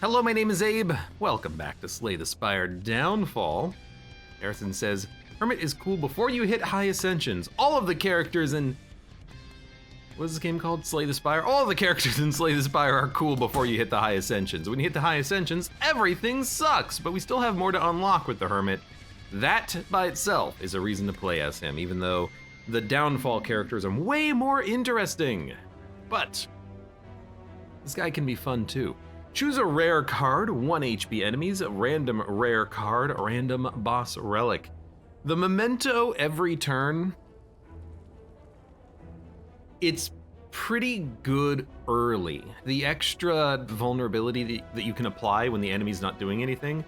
Hello, my name is Abe. Welcome back to Slay the Spire Downfall. Harrison says, Hermit is cool before you hit high ascensions. All of the characters in... What is this game called? Slay the Spire? All of the characters in Slay the Spire are cool before you hit the high ascensions. When you hit the high ascensions, everything sucks, but we still have more to unlock with the Hermit. That by itself is a reason to play as him, even though the Downfall characters are way more interesting. But this guy can be fun too. Choose a rare card, 1 HP enemies, random rare card, random boss relic. The memento every turn, it's pretty good early. The extra vulnerability that you can apply when the enemy's not doing anything,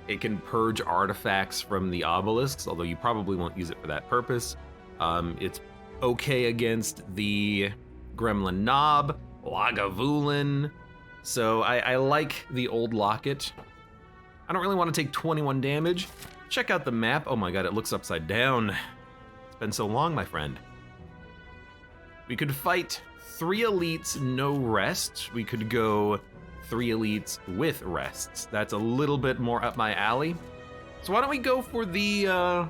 it can purge artifacts from the obelisks, although you probably won't use it for that purpose. It's okay against the Gremlin Knob, Lagavulin. So I like the old locket. I don't really want to take 21 damage. Check out the map. Oh my god, it looks upside down. It's been so long, my friend. We could fight 3 elites, no rest. We could go 3 elites with rests. That's a little bit more up my alley. So why don't we go for the,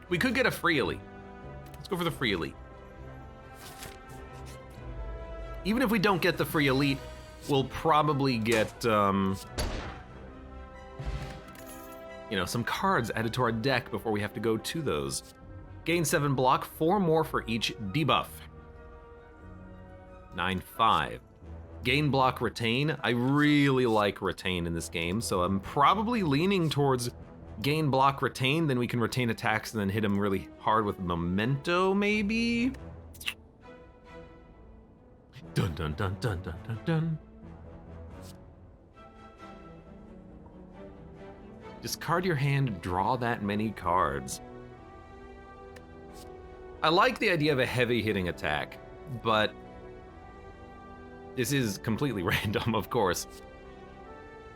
we could get a free elite. Let's go for the free elite. Even if we don't get the free elite, we'll probably get, you know, some cards added to our deck before we have to go to those. Gain 7 block, 4 more for each debuff. 9-5. Gain block retain. I really like retain in this game, so I'm probably leaning towards gain block retain, then we can retain attacks and then hit them really hard with memento, maybe? Dun dun dun dun dun dun dun. Discard your hand, draw that many cards. I like the idea of a heavy hitting attack, but this is completely random, of course.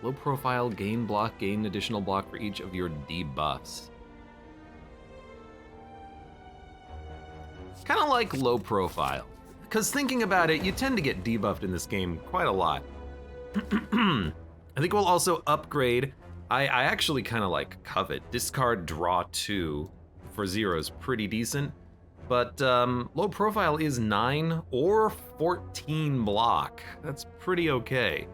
Low profile, gain block, gain additional block for each of your debuffs. Kind of like low profile. Because thinking about it, you tend to get debuffed in this game quite a lot. I think we'll also upgrade. I actually kind of like covet. Discard, draw 2 for 0 is pretty decent. But low profile is 9 or 14 block. That's pretty okay.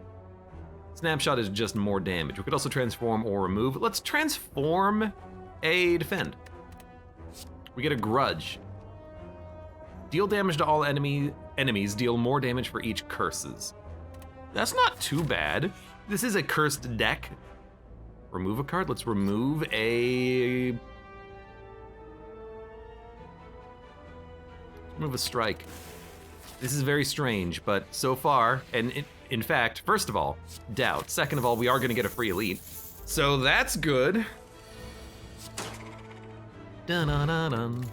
Snapshot is just more damage. We could also transform or remove. Let's transform a defend. We get a grudge. Deal damage to all enemies, deal more damage for each curses. That's not too bad. This is a cursed deck. Remove a card, let's remove a... Remove a strike. This is very strange, but so far, and in fact, first of all, doubt. Second of all, we are gonna get a free elite. So that's good. Dun-dun-dun-dun.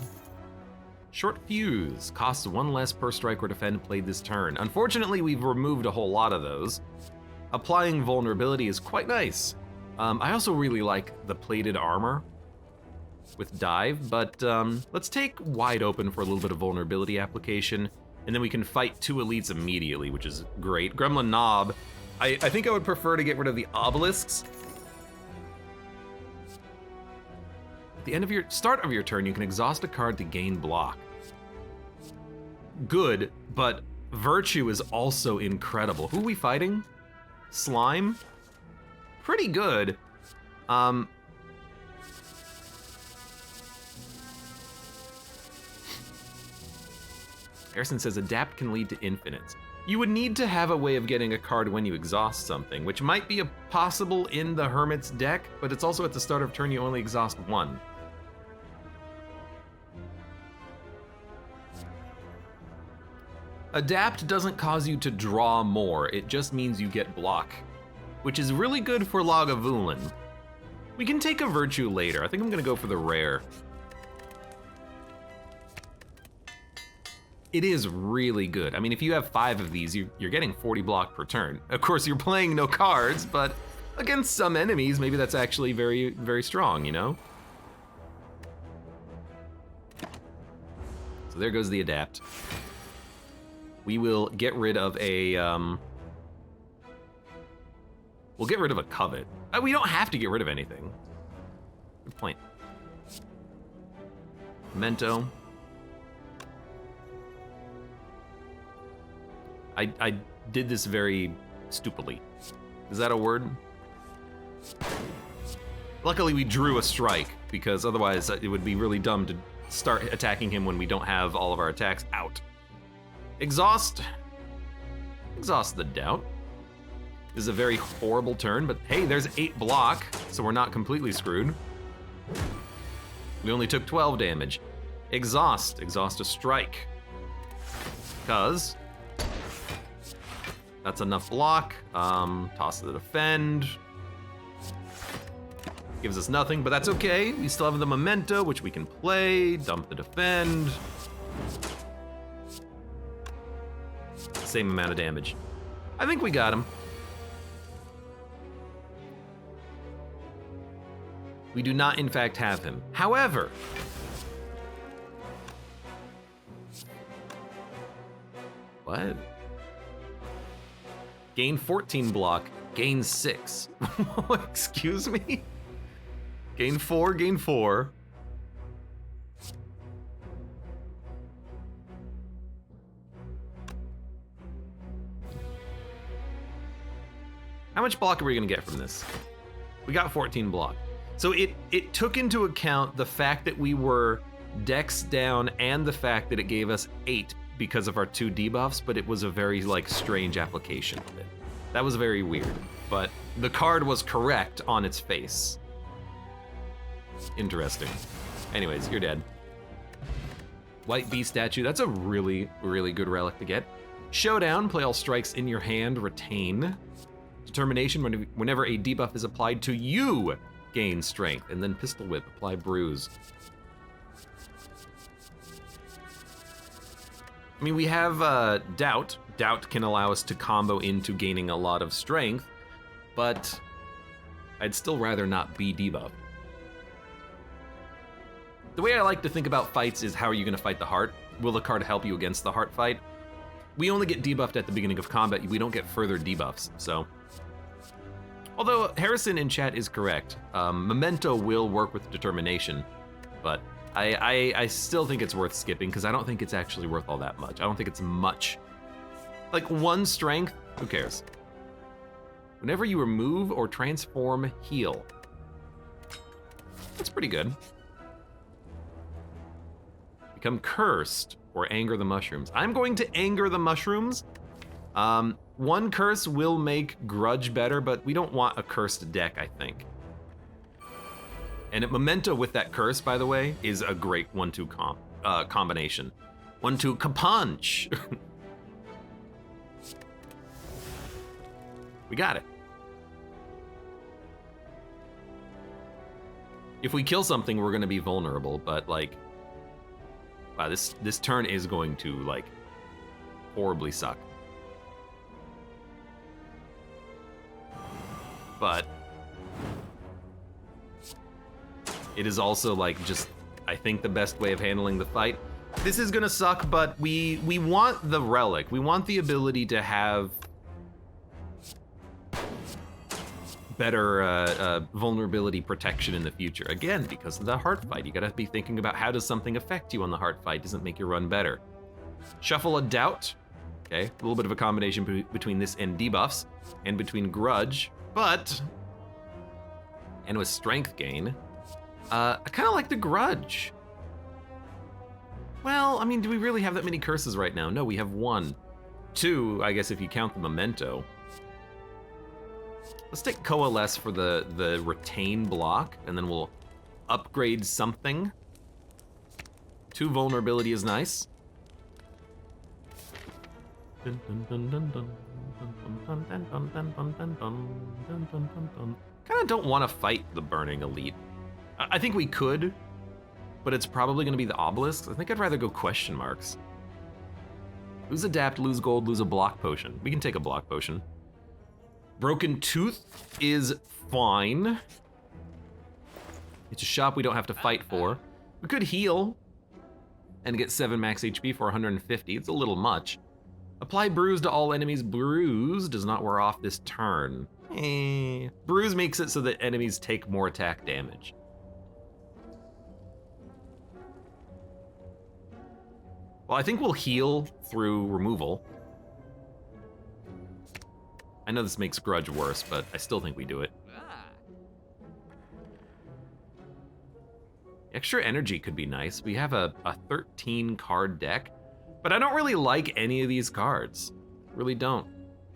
Short fuse, costs 1 less per strike or defend played this turn. Unfortunately, we've removed a whole lot of those. Applying vulnerability is quite nice. I also really like the plated armor with dive, but let's take wide open for a little bit of vulnerability application, and then we can fight 2 elites immediately, which is great. Gremlin Knob, I think I would prefer to get rid of the obelisks. At the end of your start of your turn, you can exhaust a card to gain block. Good, but Virtue is also incredible. Who are we fighting? Slime? Pretty good. Harrison says adapt can lead to infinites. You would need to have a way of getting a card when you exhaust something, which might be possible in the Hermit's deck, but it's also at the start of turn you only exhaust 1. Adapt doesn't cause you to draw more, it just means you get block, which is really good for Lagavulin. We can take a Virtue later. I think I'm gonna go for the rare. It is really good. I mean, if you have 5 of these, you're getting 40 block per turn. Of course, you're playing no cards, but against some enemies, maybe that's actually very, very strong, you know? So there goes the adapt. we will get rid of a, we'll get rid of a covet. We don't have to get rid of anything. Good point. Memento. I did this very stupidly. Is that a word? Luckily we drew a strike, because otherwise it would be really dumb to start attacking him when we don't have all of our attacks out. Exhaust. Exhaust the doubt. This is a very horrible turn, but hey, there's 8 block, so we're not completely screwed. We only took 12 damage. Exhaust. Exhaust a strike. Because that's enough block. Toss the defend. Gives us nothing, but that's okay. We still have the memento, which we can play. Dump the defend. Same amount of damage. I think we got him. We do not, in fact, have him. However, what? Gain 14 block, gain 6. Excuse me? Gain 4, gain 4. How much block are we gonna get from this? We got 14 block. So it took into account the fact that we were dex down and the fact that it gave us 8 because of our 2 debuffs, but it was a very like strange application of it. That was very weird, but the card was correct on its face. Interesting. Anyways, you're dead. White Bee statue, that's a really, really good relic to get. Showdown, play all strikes in your hand, retain. Determination, whenever a debuff is applied to you, gain strength. And then Pistol Whip, apply bruise. I mean, we have Doubt. Doubt can allow us to combo into gaining a lot of strength, but I'd still rather not be debuffed. The way I like to think about fights is, how are you gonna fight the heart? Will the card help you against the heart fight? We only get debuffed at the beginning of combat, we don't get further debuffs, so. Although Harrison in chat is correct, Memento will work with Determination, but I still think it's worth skipping because I don't think it's actually worth all that much. I don't think it's much. Like 1 strength, who cares? Whenever you remove or transform, heal. That's pretty good. Become cursed or anger the mushrooms. I'm going to anger the mushrooms. 1 curse will make grudge better, but we don't want a cursed deck, I think. And a memento with that curse, by the way, is a great 1-2 combination. 1-2 kapunch. We got it. If we kill something, we're gonna be vulnerable, but like, wow, this turn is going to like horribly suck. But it is also like just, I think, the best way of handling the fight. This is gonna suck, but we want the relic. We want the ability to have better vulnerability protection in the future. Again, because of the heart fight, you gotta be thinking about how does something affect you on the heart fight? Does it make your run better? Shuffle a doubt. Okay, a little bit of a combination between this and debuffs, and between grudge, but, and with strength gain, I kind of like the grudge. Well, I mean, do we really have that many curses right now? No, we have 1. 2, I guess if you count the memento. Let's take Coalesce for the retain block, and then we'll upgrade something. 2 vulnerability is nice. Kinda don't want to fight the Burning Elite. I think we could, but it's probably gonna be the Obelisks. I think I'd rather go question marks. Lose adapt, lose gold, lose a block potion. We can take a block potion. Broken Tooth is fine. It's a shop we don't have to fight for. We could heal and get 7 max HP for 150. It's a little much. Apply bruise to all enemies. Bruise does not wear off this turn. Bruise makes it so that enemies take more attack damage. Well, I think we'll heal through removal. I know this makes Grudge worse, but I still think we do it. Extra energy could be nice. We have a 13 card deck, but I don't really like any of these cards. Really don't.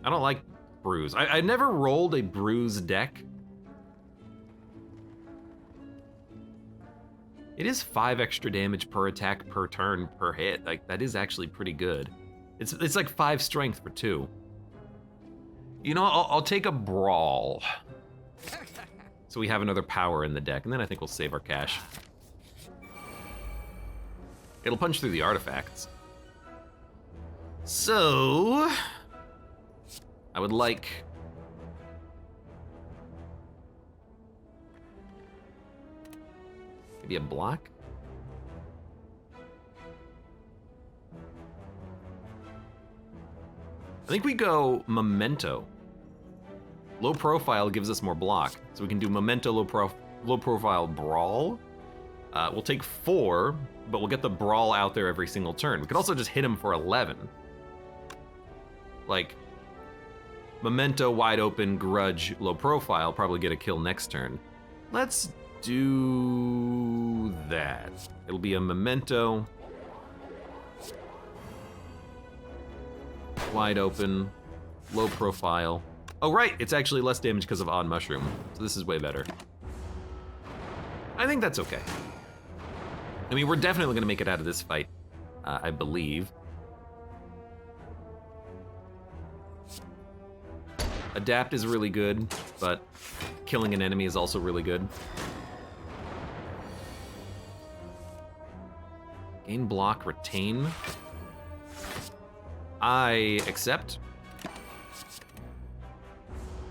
I don't like Bruise. I never rolled a Bruise deck. It is 5 extra damage per attack per turn per hit. Like, that is actually pretty good. It's like 5 strength for 2. You know, I'll take a Brawl. So we have another power in the deck, and then I think we'll save our cash. It'll punch through the artifacts. So, I would like... maybe a block? I think we go Memento. Low profile gives us more block, so we can do Memento low profile Brawl. We'll take 4, but we'll get the Brawl out there every single turn. We could also just hit him for 11. Like, Memento, wide open, Grudge, low profile, probably get a kill next turn. Let's do that. It'll be a Memento. Wide open, low profile. Oh right, it's actually less damage because of Odd Mushroom, so this is way better. I think that's okay. I mean, we're definitely gonna make it out of this fight, I believe. Adapt is really good, but killing an enemy is also really good. Gain block, retain. I accept.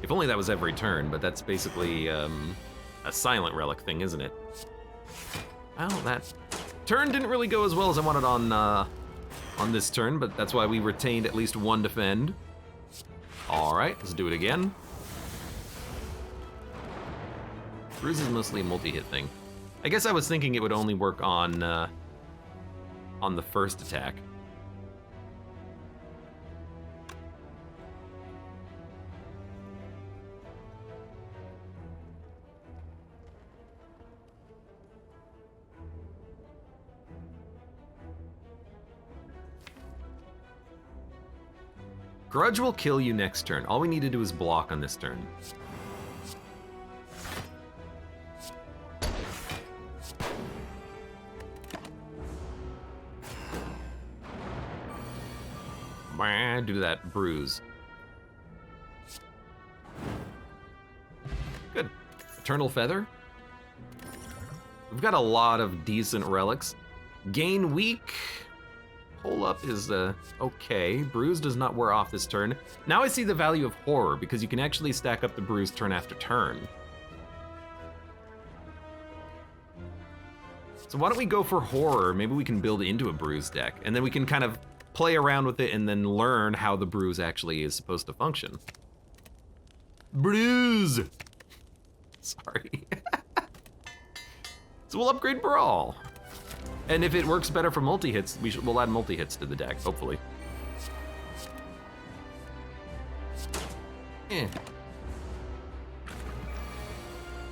If only that was every turn, but that's basically a silent relic thing, isn't it? Well, that turn didn't really go as well as I wanted on this turn, but that's why we retained at least 1 defend. All right, let's do it again. Bruise is mostly a multi-hit thing. I guess I was thinking it would only work on the first attack. Grudge will kill you next turn. All we need to do is block on this turn. Do that bruise. Good. Eternal Feather. We've got a lot of decent relics. Gain weak. Pull up is okay. Bruise does not wear off this turn. Now I see the value of Horror because you can actually stack up the bruise turn after turn. So why don't we go for Horror? Maybe we can build into a bruise deck, and then we can kind of play around with it and then learn how the bruise actually is supposed to function. Bruise! Sorry. So we'll upgrade Brawl. And if it works better for multi-hits, we'll add multi-hits to the deck, hopefully.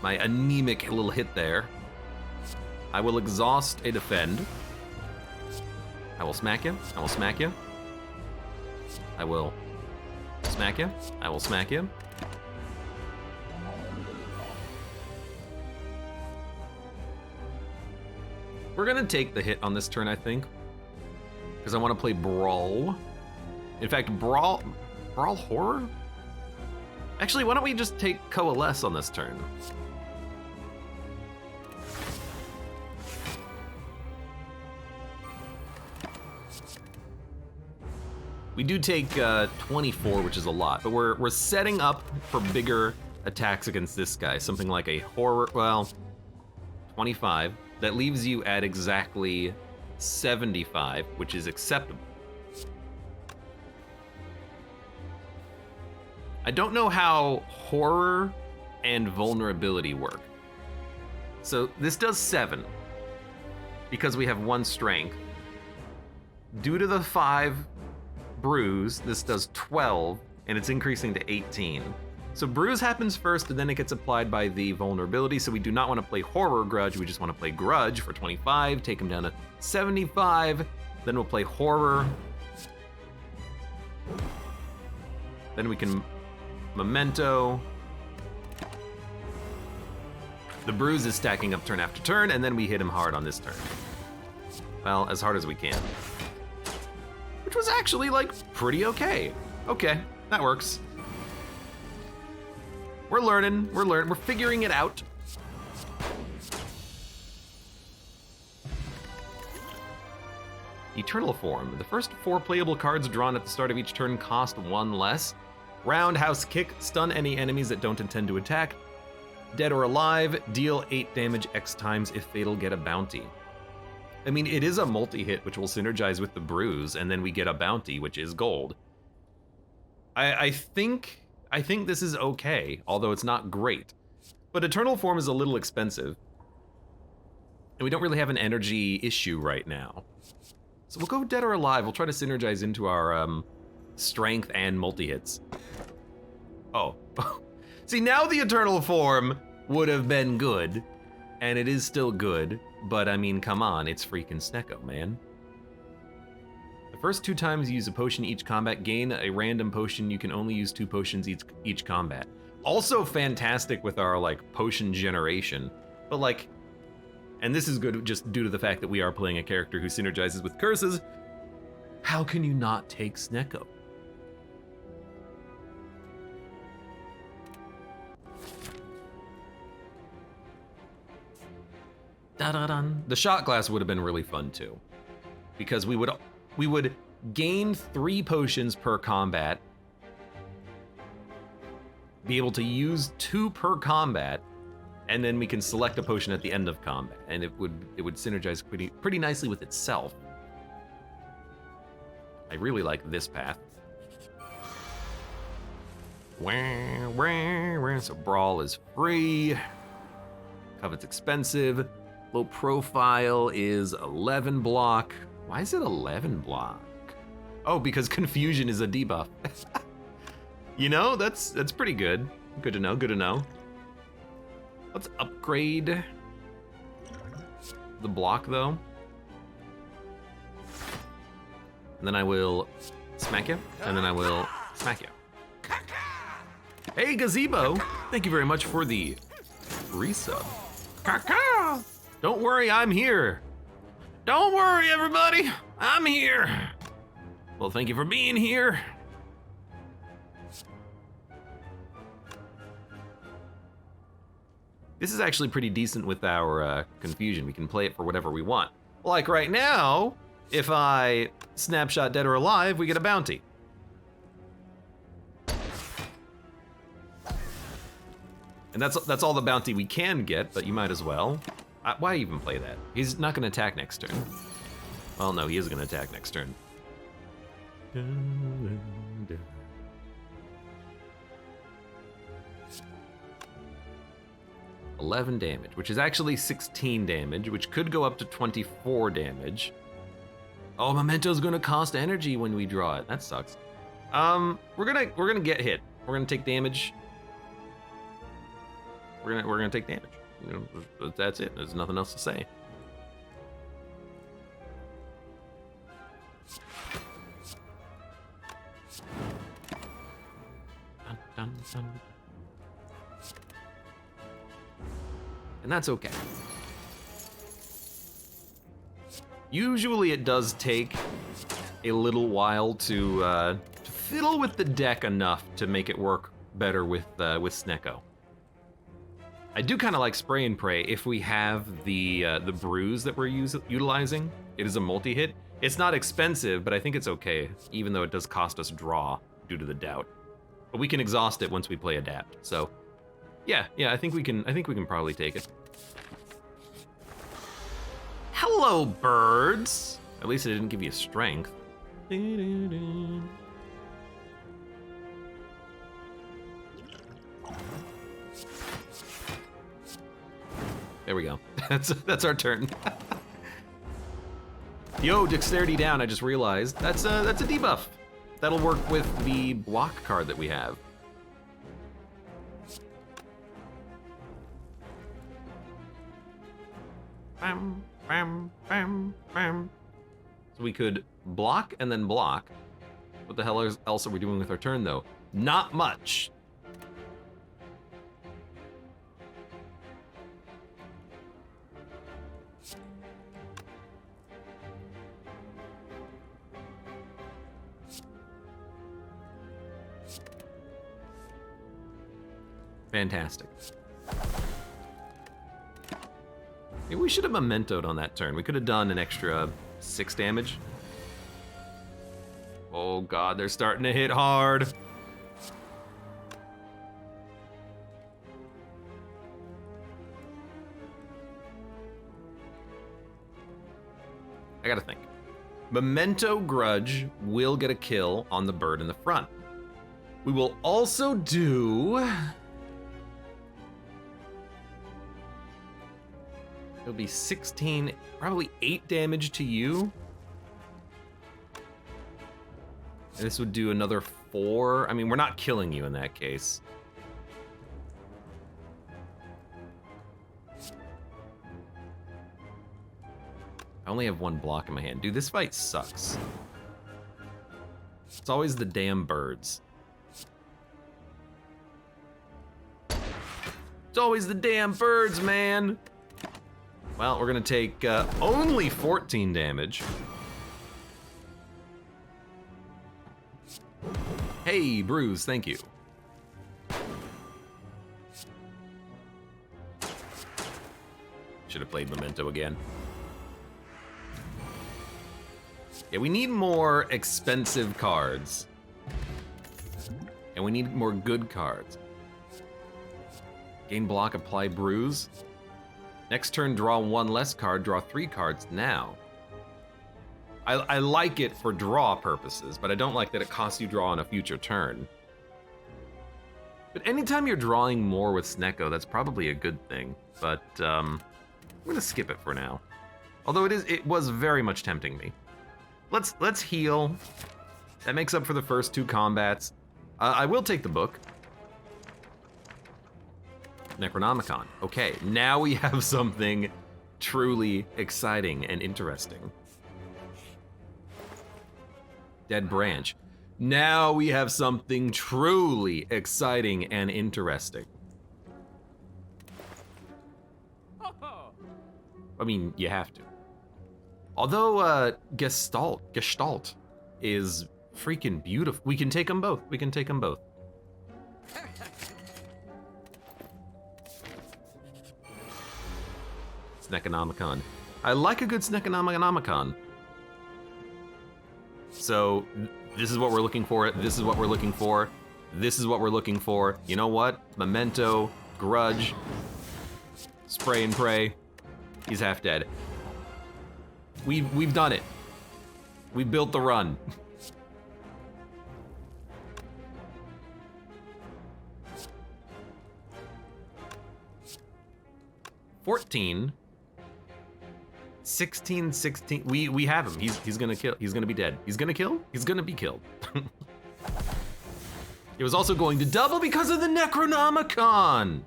My anemic little hit there. I will exhaust a defend. I will smack you. I will smack you. I will smack you. I will smack you. We're gonna take the hit on this turn, I think, because I want to play Brawl. In fact, Brawl Horror? Actually, why don't we just take Coalesce on this turn? We do take 24, which is a lot, but we're setting up for bigger attacks against this guy. Something like a Horror, well, 25. That leaves you at exactly 75, which is acceptable. I don't know how horror and vulnerability work. So this does 7 because we have 1 strength. Due to the 5 bruise, this does 12 and it's increasing to 18. So bruise happens first and then it gets applied by the vulnerability. So we do not want to play horror grudge. We just want to play grudge for 25, take him down to 75. Then we'll play horror. Then we can memento. The bruise is stacking up turn after turn, and then we hit him hard on this turn. Well, as hard as we can. Which was actually, like, pretty okay. Okay, that works. We're learning, we're figuring it out. Eternal Form. The first 4 playable cards drawn at the start of each turn cost 1 less. Roundhouse Kick, stun any enemies that don't intend to attack. Dead or Alive, deal 8 damage X times if fatal, get a bounty. I mean, it is a multi-hit which will synergize with the bruise, and then we get a bounty, which is gold. I think this is okay, although it's not great. But Eternal Form is a little expensive. And we don't really have an energy issue right now. So we'll go Dead or Alive. We'll try to synergize into our strength and multi-hits. Oh. See, now the Eternal Form would have been good, and it is still good, but I mean, come on, it's freaking Snecko, man. The first 2 times you use a potion each combat, gain a random potion. You can only use 2 potions each combat. Also fantastic with our, like, potion generation, but like, and this is good just due to the fact that we are playing a character who synergizes with curses. How can you not take Snecko? Da-da-dun. The shot glass would have been really fun too, because we would gain 3 potions per combat, be able to use 2 per combat, and then we can select a potion at the end of combat, and it would synergize pretty nicely with itself. I really like this path. So Brawl is free. Covet's expensive. Low profile is 11 block. Why is it 11 block? Oh, because confusion is a debuff. You know, that's pretty good. Good to know, good to know. Let's upgrade the block though. And then I will smack you, and then I will smack you. Hey, Gazebo! Thank you very much for the resub. Caca! Don't worry, I'm here. Don't worry, everybody, I'm here. Well, thank you for being here. This is actually pretty decent with our confusion. We can play it for whatever we want. Like right now, if I snapshot Dead or Alive, we get a bounty. And that's all the bounty we can get, but you might as well. Why even play that? He's not gonna attack next turn. Well, no, he is gonna attack next turn. 11 damage, which is actually 16 damage, which could go up to 24 damage. Oh, Memento's gonna cost energy when we draw it. That sucks. We're gonna get hit. We're gonna take damage. We're gonna take damage. You know, that's it. There's nothing else to say. Dun, dun, dun. And that's okay. Usually it does take a little while to fiddle with the deck enough to make it work better with Snecko. I do kind of like Spray and Pray if we have the bruise that we're utilizing. It is a multi-hit. It's not expensive, but I think it's okay, even though it does cost us draw due to the doubt. But we can exhaust it once we play Adapt. So, yeah, I think we can probably take it. Hello, birds. At least it didn't give you strength. There we go. That's our turn. Yo, dexterity down, I just realized. That's a debuff. That'll work with the block card that we have. Bam, bam, bam, bam. So we could block and then block. What the hell else are we doing with our turn, though? Not much. Fantastic. Maybe we should have mementoed on that turn. We could have done an extra 6 damage. Oh god, they're starting to hit hard. I gotta think. Memento Grudge will get a kill on the bird in the front. We will also do... It'll be 16, probably 8 damage to you. And this would do another 4. I mean, we're not killing you in that case. I only have 1 block in my hand. Dude, this fight sucks. It's always the damn birds. It's always the damn birds, man. Well, we're gonna take only 14 damage. Hey, Bruise, thank you. Should have played Memento again. Yeah, we need more expensive cards. And we need more good cards. Gain block, apply Bruise. Next turn, draw 1 less card, draw 3 cards now. I like it for draw purposes, but I don't like that it costs you draw on a future turn. But anytime you're drawing more with Snecko, that's probably a good thing. But I'm gonna skip it for now. Although it was very much tempting me. Let's heal. That makes up for the first 2 combats. I will take the book. Necronomicon. Okay, now we have something truly exciting and interesting. Dead Branch. Now we have something truly exciting and interesting. I mean, you have to. Although Gestalt is freaking beautiful. We can take them both. We can take them both. Snekonomicon. I like a good Snekonomicon. So, this is what we're looking for, this is what we're looking for, this is what we're looking for. You know what? Memento, Grudge, Spray and Pray. He's half dead. We've done it. We built the run. $14. 16, 16. We have him. He's gonna kill. He's gonna be dead. He's gonna kill. He's gonna be killed. It was also going to double because of the Necronomicon.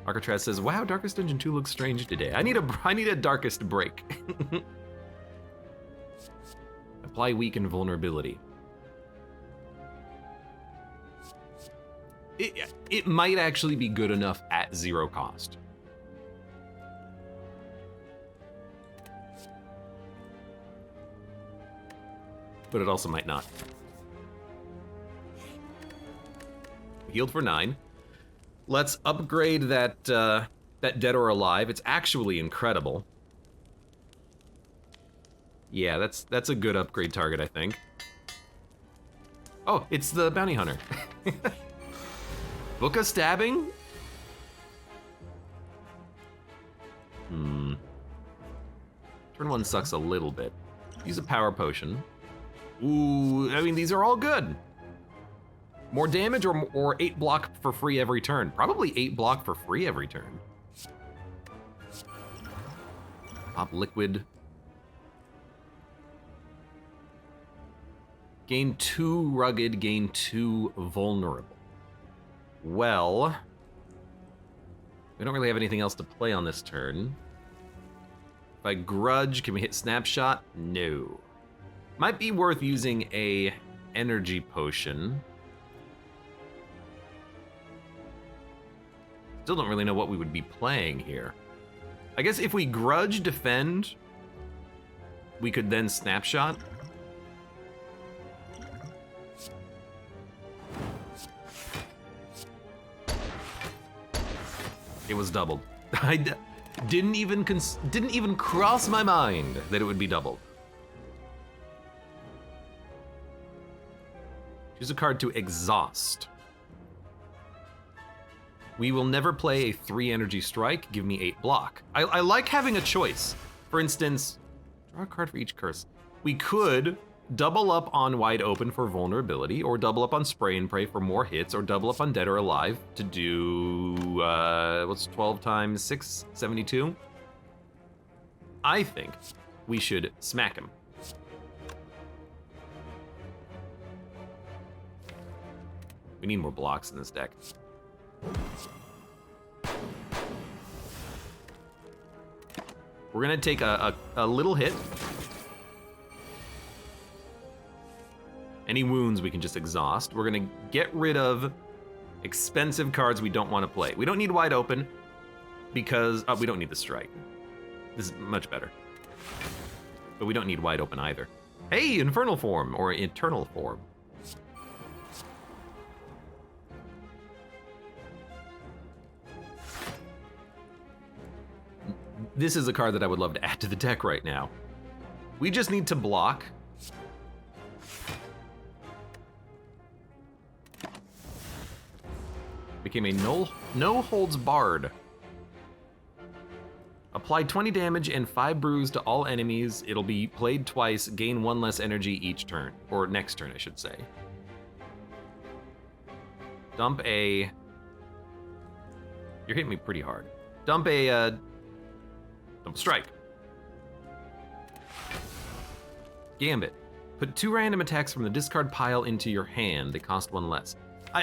Arcatraz says, "Wow, Darkest Dungeon 2 looks strange today. I need a darkest break." Apply weak and vulnerability. It might actually be good enough at 0 cost. But it also might not. Healed for 9. Let's upgrade that Dead or Alive. It's actually incredible. Yeah, that's a good upgrade target, I think. Oh, it's the Bounty Hunter. Book of Stabbing? Turn 1 sucks a little bit. Use a Power Potion. Ooh, I mean, these are all good. More damage or 8 block for free every turn. Probably 8 block for free every turn. Pop liquid. Gain 2 rugged, gain 2 vulnerable. Well, we don't really have anything else to play on this turn. If I grudge, can we hit snapshot? No. Might be worth using a energy potion. Still don't really know what we would be playing here. I guess if we grudge defend, we could then snapshot. It was doubled. I didn't even cross my mind that it would be doubled. Choose a card to exhaust. We will never play a 3 energy strike. Give me 8 block. I like having a choice. For instance, draw a card for each curse. We could double up on wide open for vulnerability, or double up on spray and pray for more hits, or double up on dead or alive to do, what's 12 times 6? 72? I think we should smack him. We need more blocks in this deck. We're gonna take a little hit. Any wounds we can just exhaust. We're gonna get rid of expensive cards we don't want to play. We don't need wide open because we don't need the strike. This is much better. But we don't need wide open either. Hey, infernal form or eternal form. This is a card that I would love to add to the deck right now. We just need to block. Became a no holds barred. Apply 20 damage and 5 bruise to all enemies. It'll be played twice, gain 1 less energy each turn. Or next turn, I should say. Dump a... You're hitting me pretty hard. Dump a, double strike. Gambit. Put 2 random attacks from the discard pile into your hand. They cost 1 less.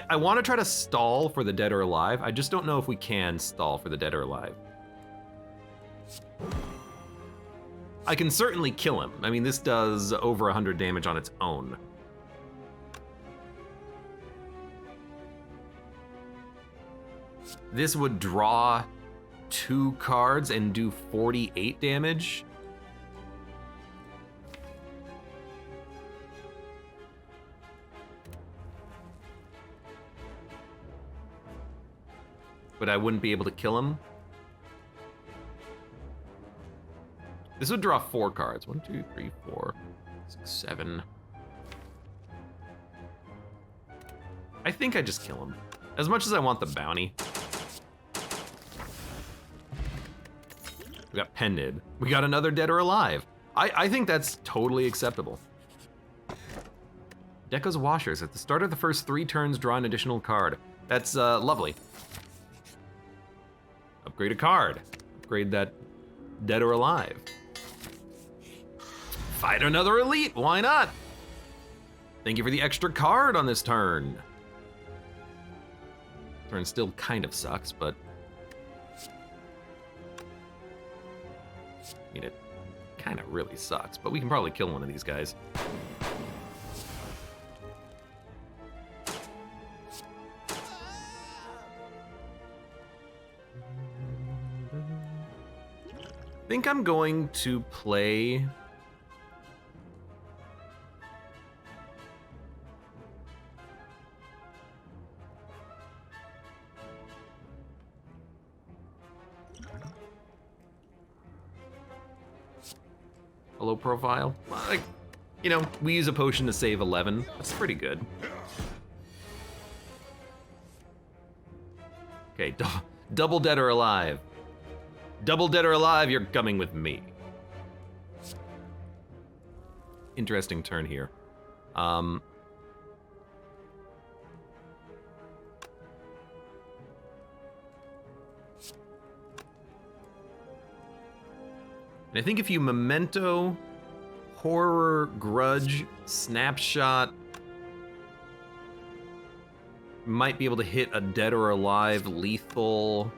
I want to try to stall for the dead or alive. I just don't know if we can stall for the dead or alive. I can certainly kill him. I mean, this does over 100 damage on its own. This would draw 2 cards and do 48 damage. But I wouldn't be able to kill him. This would draw 4 cards. 1, 2, 3, 4, 6, 7. I think I just kill him. As much as I want the bounty. We got pended. We got another dead or alive. I think that's totally acceptable. Deco's Washers. At the start of the first 3 turns, draw an additional card. That's lovely. Upgrade a card. Upgrade that dead or alive. Fight another elite, why not? Thank you for the extra card on this turn. Turn still kind of sucks, but... I mean, it kind of really sucks, but we can probably kill one of these guys. I think I'm going to play... Low profile. Like, you know, we use a potion to save 11. That's pretty good. Okay, double dead or alive. Double dead or alive, you're coming with me. Interesting turn here. And I think if you Memento, Horror, Grudge, Snapshot, might be able to hit a Dead or Alive, Lethal.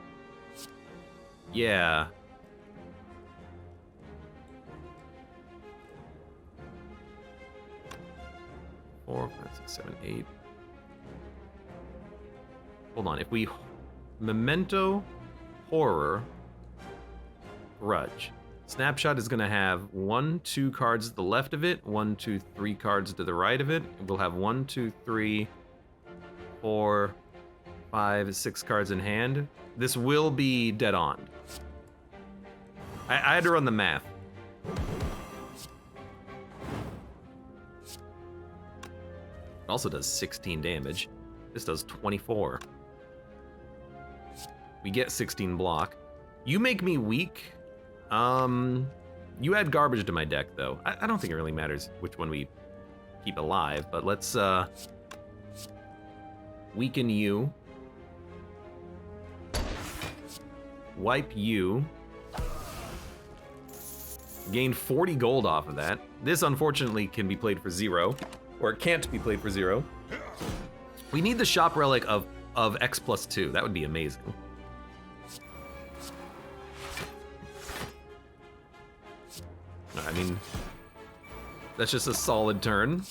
Yeah. Four, five, six, seven, eight. Hold on, if we Memento, Horror, Grudge. Snapshot is gonna have 1, 2 cards to the left of it, 1, 2, 3 cards to the right of it. We'll have 1, 2, 3, 4, 5, 6 cards in hand. This will be dead on. I had to run the math. It also does 16 damage. This does 24. We get 16 block. You make me weak. You add garbage to my deck, though. I don't think it really matters which one we keep alive, but let's, weaken you. Wipe you. Gain 40 gold off of that. This, unfortunately, can be played for 0. Or it can't be played for 0. We need the shop relic of X+2. That would be amazing. I mean, that's just a solid turn.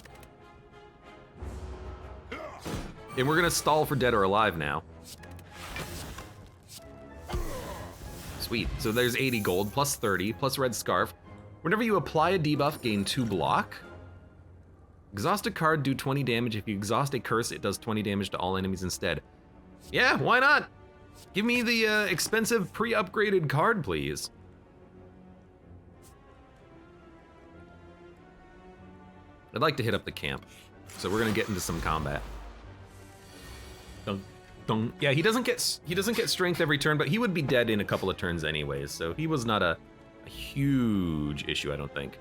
And we're gonna stall for Dead or Alive now. Sweet, so there's 80 gold, plus 30, plus Red Scarf. Whenever you apply a debuff, gain 2 block. Exhaust a card, do 20 damage. If you exhaust a curse, it does 20 damage to all enemies instead. Yeah, why not? Give me the expensive pre-upgraded card, please. I'd like to hit up the camp, so we're gonna get into some combat. Dun, dun. Yeah, he doesn't get strength every turn, but he would be dead in a couple of turns anyways, so he was not a huge issue, I don't think.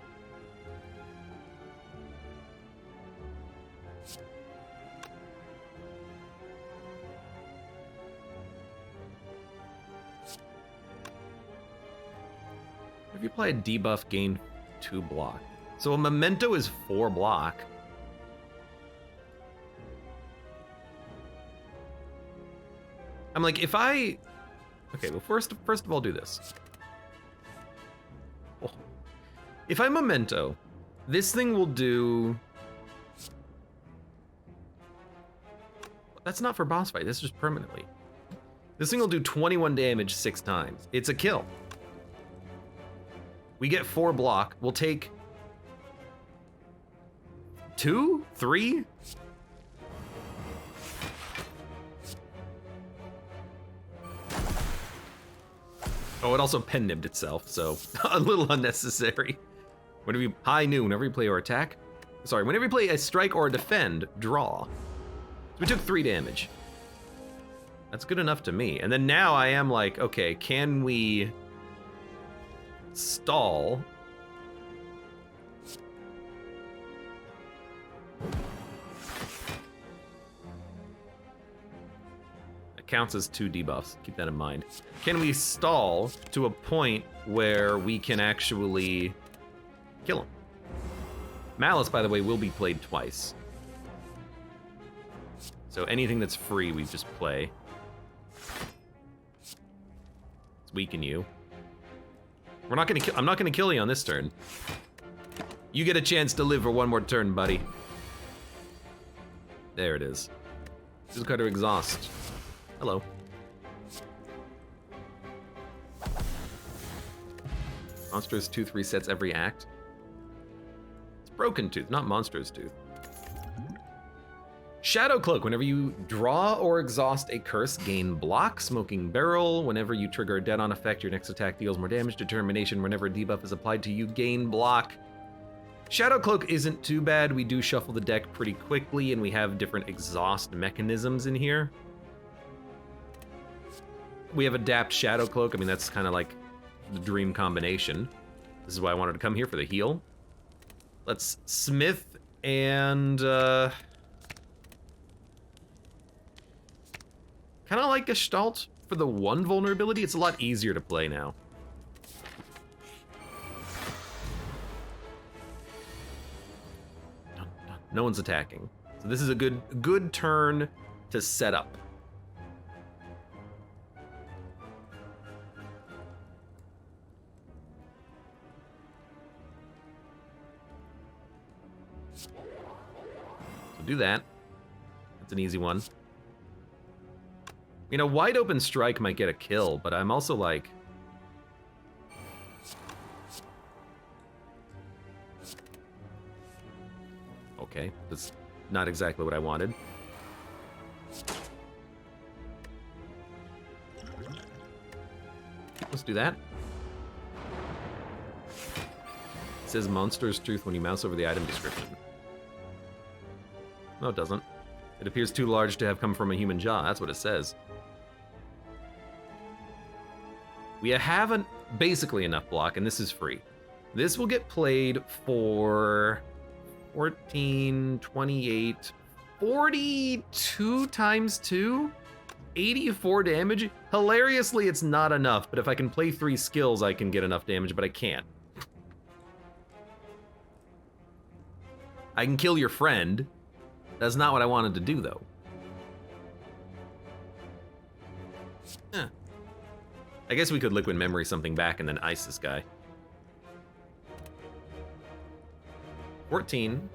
If you apply a debuff, gain 2 block. So a Memento is 4 block. I'm like, if I... Okay, well, first of all, do this. Oh. If I Memento, this thing will do... That's not for boss fight, this is just permanently. This thing will do 21 damage 6 times. It's a kill. We get 4 block. We'll take... 2? 3? Oh, it also pen-nibbed itself, so a little unnecessary. Whenever you high noon, whenever you play or attack. Sorry, whenever you play a strike or a defend, draw. So we took 3 damage. That's good enough to me. And then now I am like, okay, can we stall? Counts as 2 debuffs. Keep that in mind. Can we stall to a point where we can actually kill him? Malice, by the way, will be played twice. So anything that's free, we just play. Let's weaken you. We're not gonna kill. I'm not gonna kill you on this turn. You get a chance to live for 1 more turn, buddy. There it is. Just got to exhaust. Hello. Monstrous Tooth resets every act. It's Broken Tooth, not Monstrous Tooth. Shadow Cloak. Whenever you draw or exhaust a curse, gain block. Smoking Barrel. Whenever you trigger a dead-on effect, your next attack deals more damage. Determination. Whenever a debuff is applied to you, gain block. Shadow Cloak isn't too bad. We do shuffle the deck pretty quickly, and we have different exhaust mechanisms in here. We have Adapt Shadow Cloak. I mean, that's kind of like the dream combination. This is why I wanted to come here for the heal. Let's Smith and... kind of like Gestalt for the 1 vulnerability. It's a lot easier to play now. No one's attacking. So this is a good turn to set up. So do that. That's an easy one. You know, wide open strike might get a kill, but I'm also like... Okay, that's not exactly what I wanted. Let's do that. It says monster's truth when you mouse over the item description. No, it doesn't. It appears too large to have come from a human jaw. That's what it says. We have basically enough block, and this is free. This will get played for 14, 28, 42 times 2? 84 damage? Hilariously, it's not enough, but if I can play 3 skills, I can get enough damage, but I can't. I can kill your friend. That's not what I wanted to do, though. I guess we could liquid memory something back and then ice this guy. 14,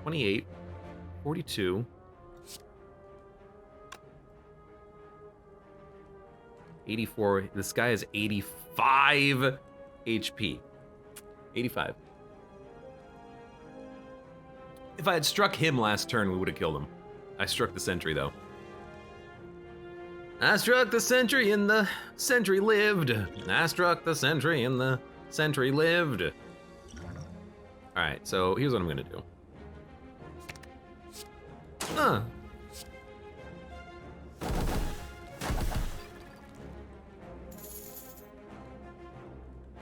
28, 42, 84. This guy has 85 HP. 85. If I had struck him last turn, we would have killed him. I struck the sentry, though. I struck the sentry and the sentry lived. I struck the sentry and the sentry lived. All right, so here's what I'm gonna do.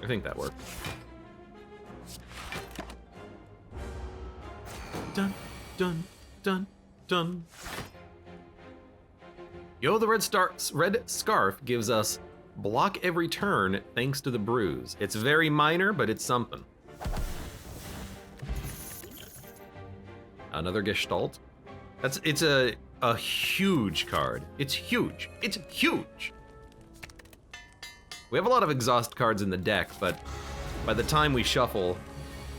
I think that worked. Dun, dun, dun, dun. Yo, the red scarf gives us block every turn thanks to the bruise. It's very minor, but it's something. Another Gestalt. It's a huge card. It's huge. It's huge. We have a lot of exhaust cards in the deck, but by the time we shuffle,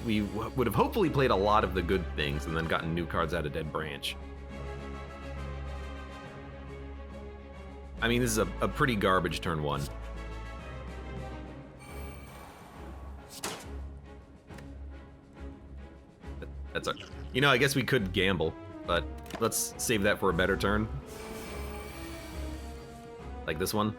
we would have hopefully played a lot of the good things and then gotten new cards out of Dead Branch. I mean, this is a pretty garbage turn 1. That's a, you know, I guess we could gamble, but let's save that for a better turn. Like this one.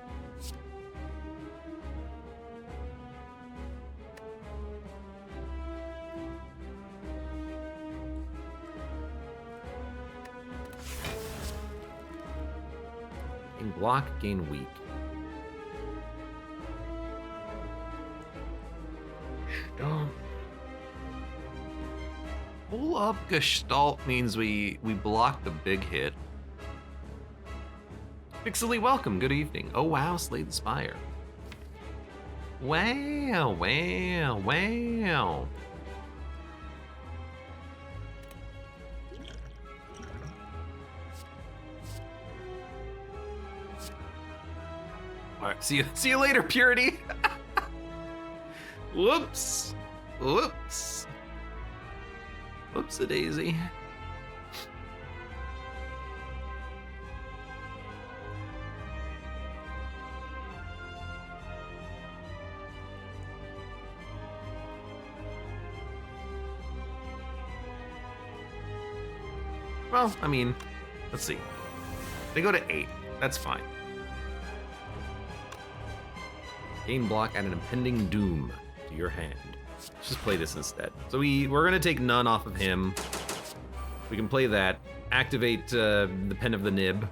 Block, gain weak. Pull up Gestalt means we block the big hit. Pixely, welcome, good evening. Oh wow, Slay the Spire. Wow, wow, wow. All right, see you later, Purity. Whoops, whoops, whoops-a-daisy. Well, I mean, let's see. They go to 8. That's fine. Gain block at an impending doom to your hand. Let's just play this instead. So we're gonna take none off of him. We can play that. Activate the Pen of the Nib.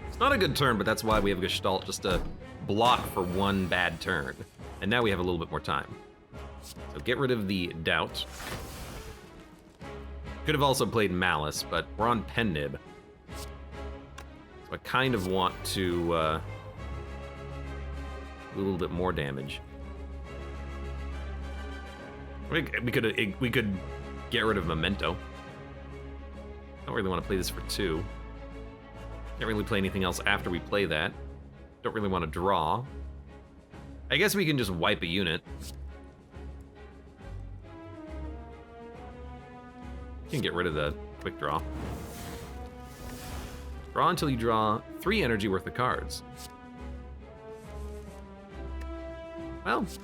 It's not a good turn, but that's why we have Gestalt, just to block for one bad turn. And now we have a little bit more time. So get rid of the Doubt. Could have also played Malice, but we're on Pen Nib. So I kind of want to do a little bit more damage. We could Get rid of Memento. Don't really want to play this for 2. Can't really play anything else after we play that. Don't really want to draw. I guess we can just wipe a unit. You can get rid of the quick draw. Draw until you draw 3 energy worth of cards. Well, it's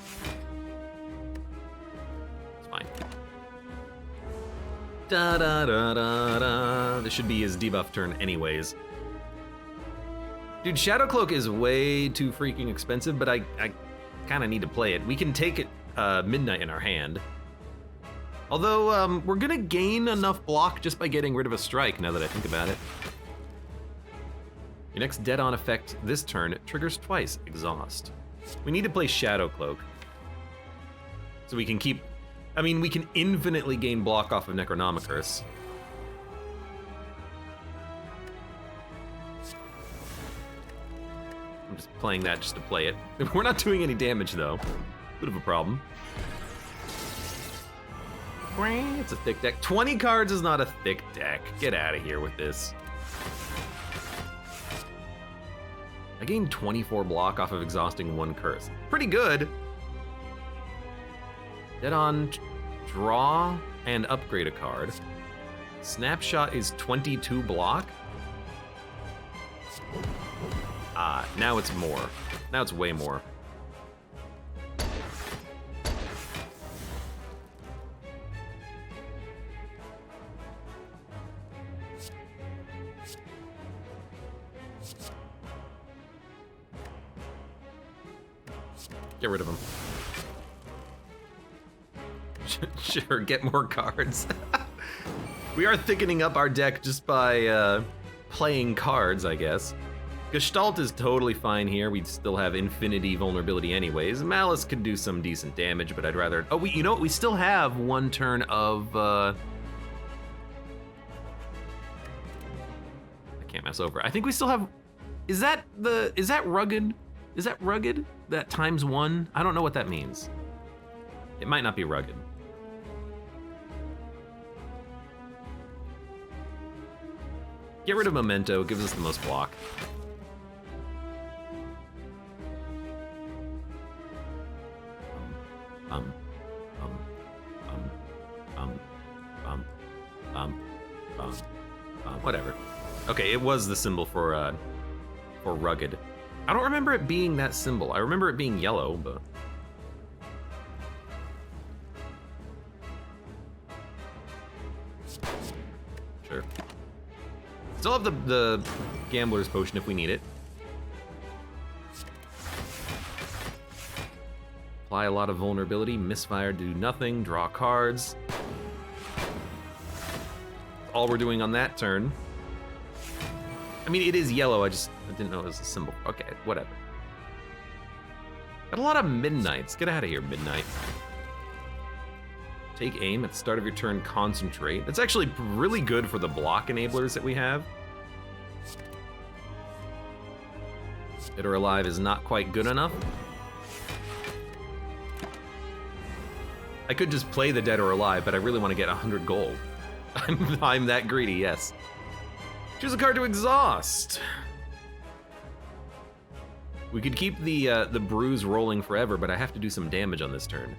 fine. Da da da da da. This should be his debuff turn anyways. Dude, Shadow Cloak is way too freaking expensive, but I kind of need to play it. We can take it Midnight in our hand. Although, we're gonna gain enough block just by getting rid of a strike, now that I think about it. Your next dead-on effect this turn triggers twice, Exhaust. We need to play Shadow Cloak. So we can keep... I mean, we can infinitely gain block off of Necronomicus. I'm just playing that just to play it. We're not doing any damage, though. Bit of a problem. It's a thick deck. 20 cards is not a thick deck. Get out of here with this. I gained 24 block off of exhausting 1 curse. Pretty good. Dead on, draw and upgrade a card. Snapshot is 22 block. Ah, now it's more. Now it's way more. Get rid of him. Sure, get more cards. We are thickening up our deck just by playing cards, I guess. Gestalt is totally fine here. We'd still have infinity vulnerability anyways. Malice could do some decent damage, but I'd rather... Oh, you know what? We still have 1 turn of... I can't mess over. I think we still have... Is that rugged? Is that rugged? That ×1? I don't know what that means. It might not be rugged. Get rid of Memento, gives us the most block. Whatever. Okay, it was the symbol for rugged. I don't remember it being that symbol. I remember it being yellow, but... Sure. Still have the Gambler's Potion if we need it. Apply a lot of vulnerability, misfire, do nothing, draw cards. All we're doing on that turn. I mean, it is yellow, I didn't know it was a symbol. Okay, whatever. Got a lot of Midnights. Get out of here, Midnight. Take aim at the start of your turn, concentrate. That's actually really good for the block enablers that we have. Dead or Alive is not quite good enough. I could just play the Dead or Alive, but I really want to get 100 gold. I'm that greedy, yes. Choose a card to exhaust. We could keep the bruise rolling forever, but I have to do some damage on this turn.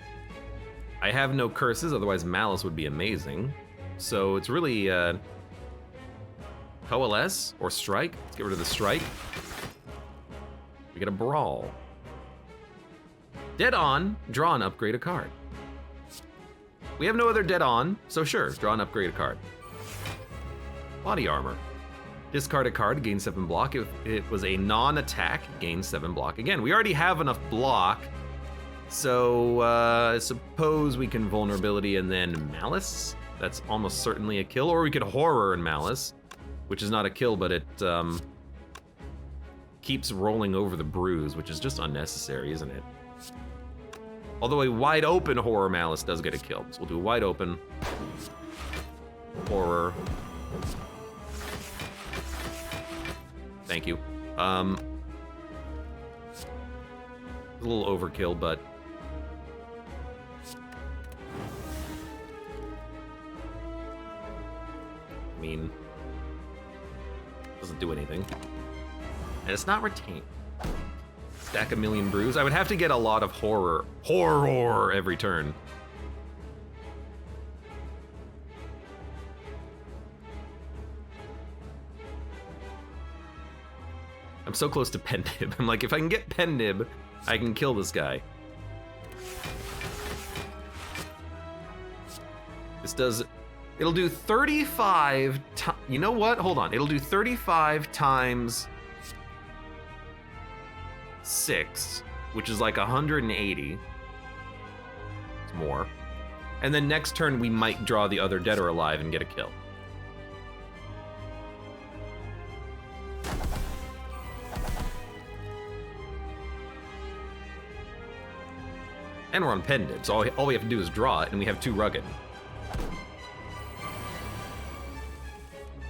I have no curses, otherwise Malice would be amazing. So it's really Coalesce or Strike. Let's get rid of the Strike. We get a Brawl. Dead on, draw and upgrade a card. We have no other dead on, so sure, draw and upgrade a card. Body Armor. Discard a card, gain 7 block. If it was a non-attack, gain 7 block. Again, we already have enough block, so I suppose we can Vulnerability and then Malice. That's almost certainly a kill, or we could Horror and Malice, which is not a kill, but it keeps rolling over the bruise, which is just unnecessary, isn't it? Although a wide open Horror Malice does get a kill. So we'll do wide open. Horror. Thank you. A little overkill, but... mean, doesn't do anything. And it's not retained. Stack a million brews. I would have to get a lot of horror every turn. I'm so close to pen nib. I'm like, if I can get pen nib, I can kill this guy. This does, it'll do 35 times, you know what? Hold on, it'll do 35 times 6, which is like 180. It's more. And then next turn, we might draw the other dead or alive and get a kill. And we're on pen nib, so all we have to do is draw it, and we have 2 rugged.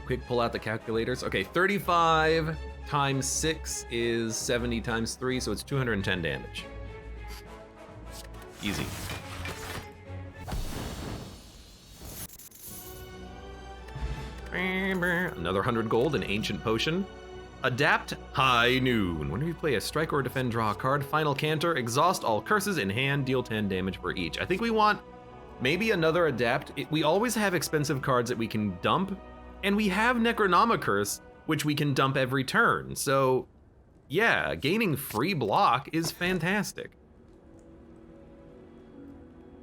Quick pull out the calculators. Okay, 35 times 6 is 70 times 3, so it's 210 damage. Easy. Another 100 gold, an ancient potion. Adapt High Noon. Whenever you play a strike or defend, draw a card. Final Canter, exhaust all curses in hand, deal 10 damage for each. I think we want maybe another adapt. We always have expensive cards that we can dump, and we have Necronomicurse, which we can dump every turn. So yeah, gaining free block is fantastic.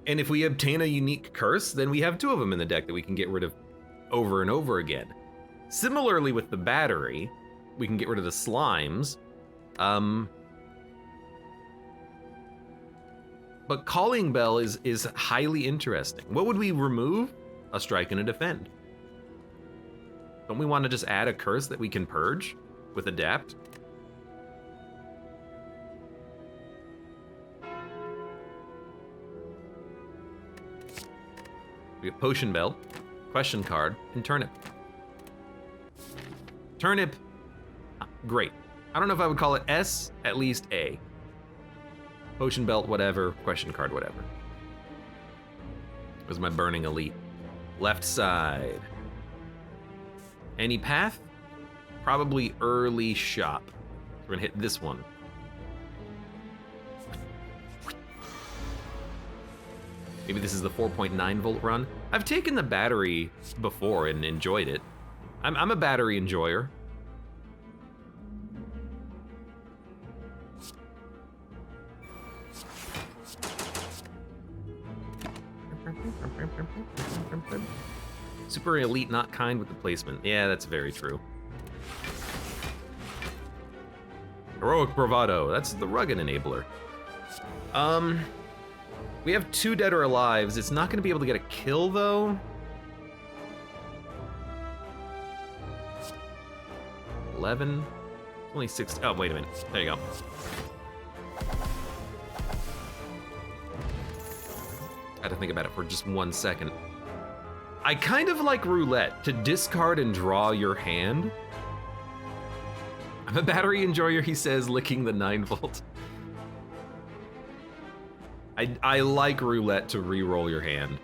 And if we obtain a unique curse, then we have 2 of them in the deck that we can get rid of over and over again. Similarly with the battery, we can get rid of the slimes. But Calling Bell is highly interesting. What would we remove? A strike and a defend. Don't we want to just add a curse that we can purge with adapt? We have Potion Bell, Question Card, and Turnip. Turnip, great. I don't know if I would call it S, at least A. Potion Belt, whatever. Question Card, whatever. It was my Burning Elite. Left side. Any path? Probably early shop. We're gonna hit this one. Maybe this is the 4.9 volt run. I've taken the battery before and enjoyed it. I'm a battery enjoyer. Super elite, not kind with the placement. Yeah, that's very true. Heroic Bravado, that's the rugged enabler. We have 2 dead or alives. It's not gonna be able to get a kill though. 11, only 6, oh, wait a minute, there you go. I had to think about it for just 1 second. I kind of like roulette, to discard and draw your hand. I'm a battery enjoyer, he says, licking the 9 volt. I like roulette to re-roll your hand.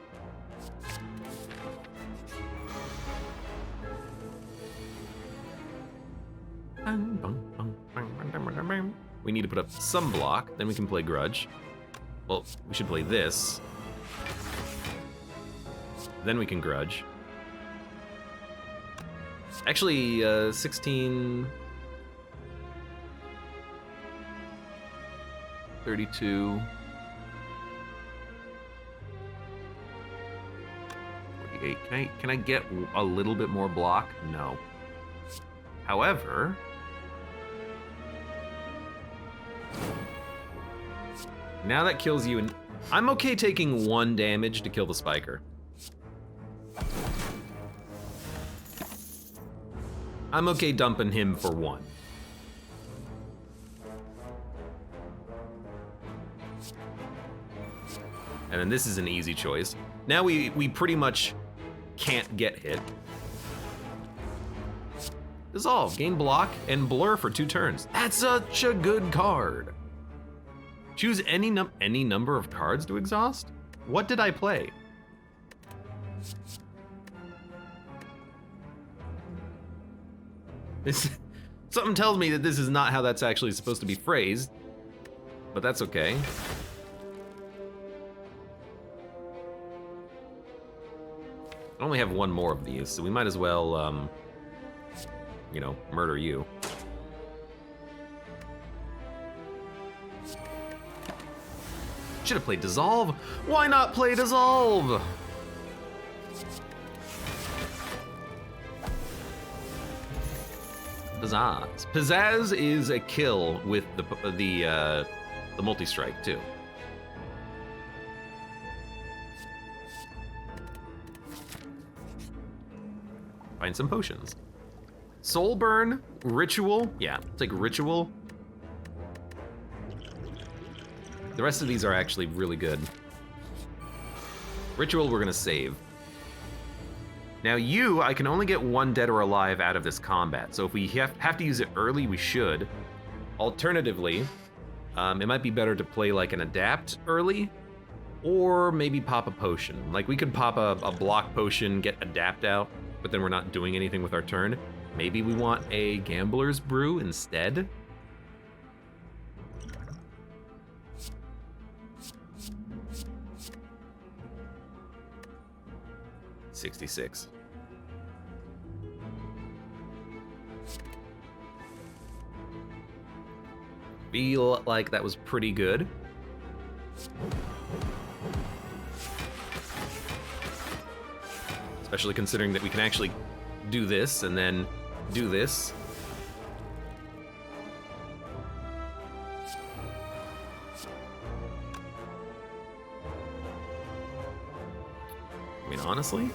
We need to put up some block, then we can play Grudge. Well, we should play this. Then we can Grudge. Actually, 16... 32... 48. Can I get a little bit more block? No. However... now that kills you, and I'm okay taking 1 damage to kill the Spiker. I'm okay dumping him for 1. And then this is an easy choice. Now we pretty much can't get hit. Dissolve, gain block, and blur for 2 turns. That's such a good card. Choose any number of cards to exhaust? What did I play? Something tells me that this is not how that's actually supposed to be phrased, but that's okay. I only have one more of these, so we might as well, you know, murder you. Should have played Dissolve. Why not play Dissolve? Pizzazz. Pizzazz is a kill with the multi-strike too. Find some potions. Soul Burn, Ritual. Yeah, take Ritual. The rest of these are actually really good. Ritual we're gonna save. Now you, I can only get one dead or alive out of this combat, so if we have to use it early, we should. Alternatively, it might be better to play like an adapt early, or maybe pop a potion. Like we could pop a block potion, get adapt out, but then we're not doing anything with our turn. Maybe we want a Gambler's Brew instead. $66. Feel like that was pretty good. Especially considering that we can actually do this and then do this. I mean, honestly,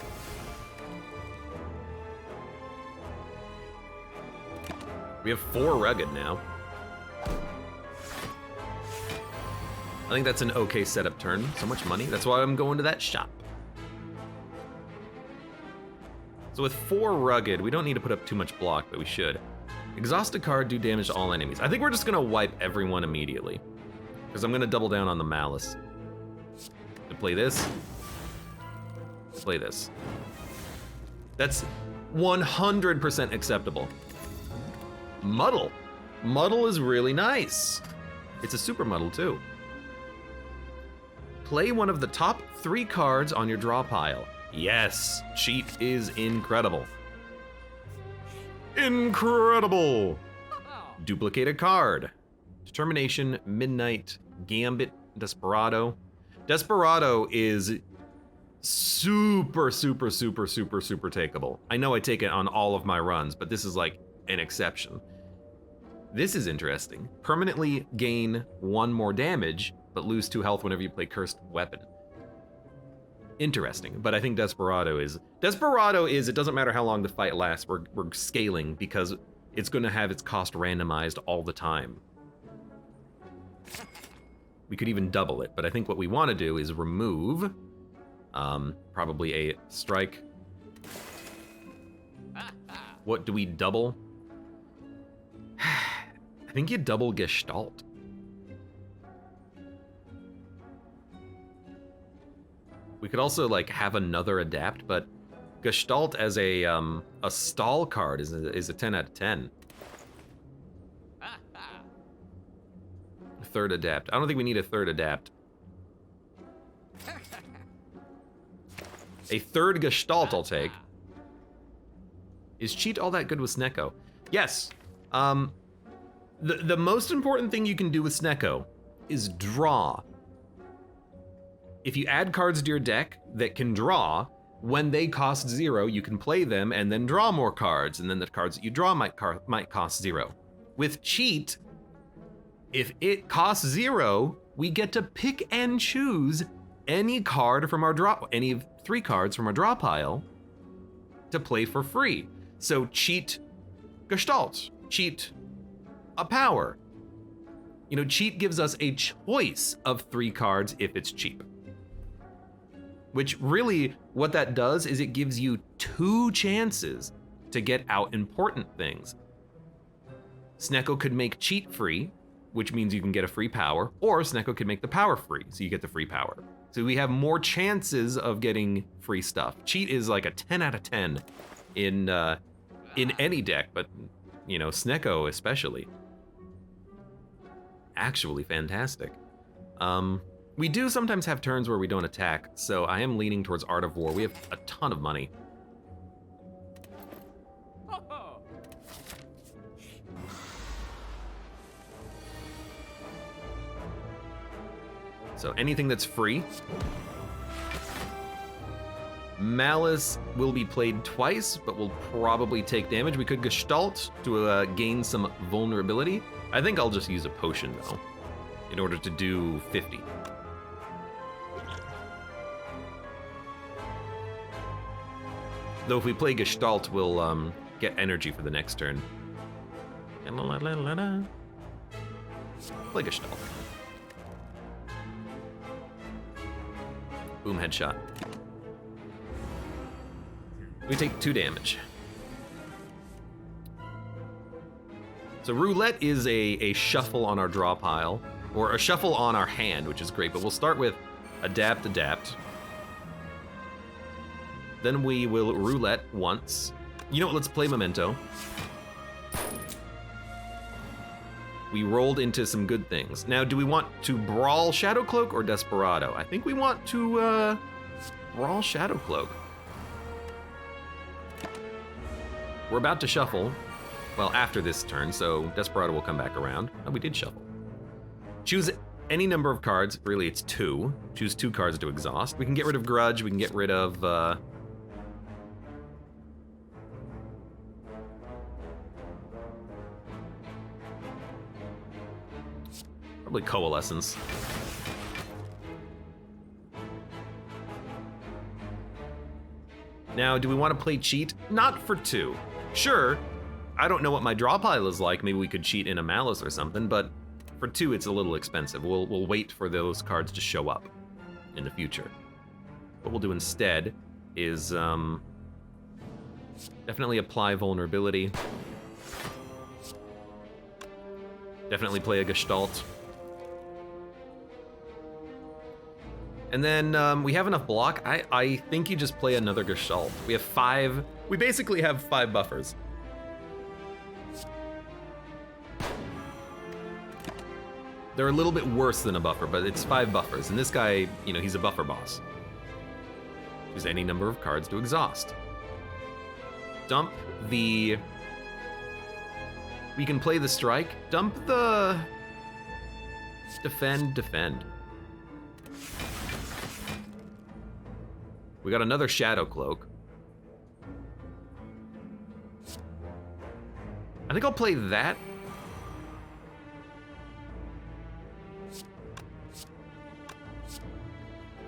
we have 4 rugged now. I think that's an okay setup turn. So much money. That's why I'm going to that shop. So with 4 rugged, we don't need to put up too much block, but we should. Exhaust a card, do damage to all enemies. I think we're just gonna wipe everyone immediately, because I'm gonna double down on the Malice. To play this. Play this. That's 100% acceptable. Muddle. Muddle is really nice. It's a super muddle too. Play one of the top 3 cards on your draw pile. Yes, cheat is incredible. Incredible! Duplicate a card. Determination, Midnight, Gambit, Desperado. Desperado is super takeable. I know I take it on all of my runs, but this is like an exception. This is interesting. Permanently gain 1 more damage, but lose 2 health whenever you play Cursed Weapon. Interesting, but I think Desperado is, it doesn't matter how long the fight lasts, we're scaling because it's gonna have its cost randomized all the time. We could even double it, but I think what we wanna do is remove, probably a strike. What do we double? I think you double Gestalt. We could also like have another adapt, but Gestalt as a stall card is a 10 out of 10. Third adapt. I don't think we need a third adapt. A third Gestalt I'll take. Is cheat all that good with Snecko? Yes. The most important thing you can do with Snecko is draw. If you add cards to your deck that can draw, when they cost 0, you can play them and then draw more cards, and then the cards that you draw might cost 0. With cheat, if it costs 0, we get to pick and choose any card from our draw, any of 3 cards from our draw pile to play for free. So cheat Gestalt, cheat a power. You know, cheat gives us a choice of 3 cards if it's cheap. Which really, what that does is it gives you 2 chances to get out important things. Snecko could make cheat free, which means you can get a free power, or Snecko could make the power free, so you get the free power. So we have more chances of getting free stuff. Cheat is like a 10 out of 10 in any deck, but you know, Snecko especially. Actually fantastic. We do sometimes have turns where we don't attack, so I am leaning towards Art of War. We have a ton of money. So anything that's free. Malice will be played twice, but will probably take damage. We could Gestalt to gain some vulnerability. I think I'll just use a potion, though, in order to do 50. Though if we play Gestalt, we'll get energy for the next turn. Play Gestalt. Boom, headshot. We take 2 damage. So roulette is a shuffle on our draw pile, or a shuffle on our hand, which is great, but we'll start with adapt. Then we will roulette once. You know what, let's play Memento. We rolled into some good things. Now, do we want to brawl Shadowcloak or Desperado? I think we want to brawl Shadowcloak. We're about to shuffle, well, after this turn, so Desperado will come back around. Oh, we did shuffle. Choose any number of cards, really it's 2. Choose 2 cards to exhaust. We can get rid of Grudge, we can get rid of, probably Coalescence. Now, do we want to play cheat? Not for 2. Sure, I don't know what my draw pile is like. Maybe we could cheat in a Malice or something, but for 2, it's a little expensive. We'll wait for those cards to show up in the future. What we'll do instead is definitely apply vulnerability. Definitely play a Gestalt. And then we have enough block. I think you just play another Gestalt. We have 5. We basically have 5 buffers. They're a little bit worse than a buffer, but it's 5 buffers. And this guy, you know, he's a buffer boss. Choose any number of cards to exhaust. Dump the... We can play the strike. Dump the... Defend. We got another Shadowcloak. I think I'll play that.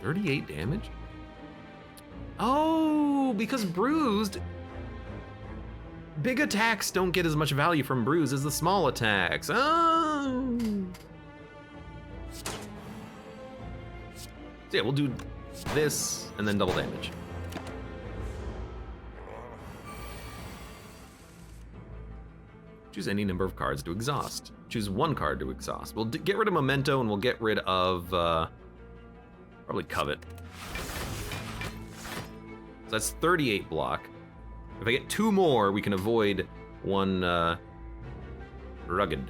$38 damage? Oh, because bruised. Big attacks don't get as much value from bruise as the small attacks. Oh. So yeah, we'll do this and then double damage. Choose any number of cards to exhaust. Choose 1 card to exhaust. We'll get rid of Memento and we'll get rid of probably Covet. So that's 38 block. If I get 2 more, we can avoid 1 Rugged.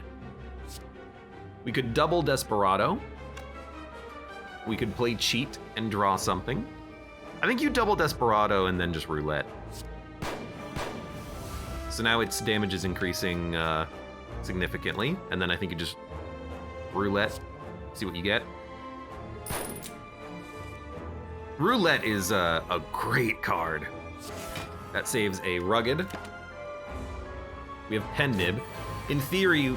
We could double Desperado. We could play cheat and draw something. I think you double Desperado and then just roulette. So now its damage is increasing significantly, and then I think you just roulette, see what you get. Roulette is a great card. That saves a Rugged. We have Pen Nib. In theory,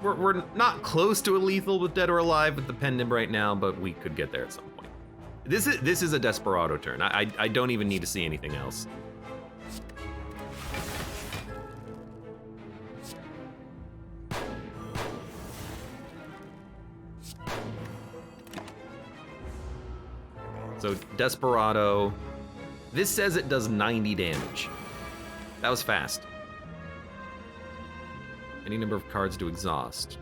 we're not close to a lethal with Dead or Alive with the Pen Nib right now, but we could get there at some point. This is a Desperado turn. I don't even need to see anything else. So Desperado, this says it does 90 damage. That was fast. Any number of cards to exhaust.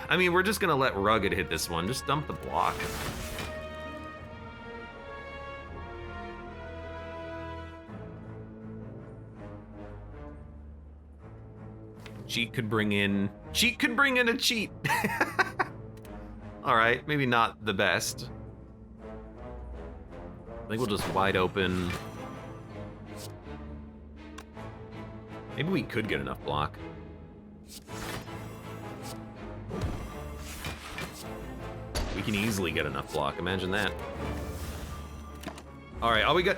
I mean, we're just gonna let Rugged hit this one. Just dump the block. Cheat could bring in a cheat. All right, maybe not the best. I think we'll just wide open. Maybe we could get enough block. We can easily get enough block, imagine that. All right, all we got,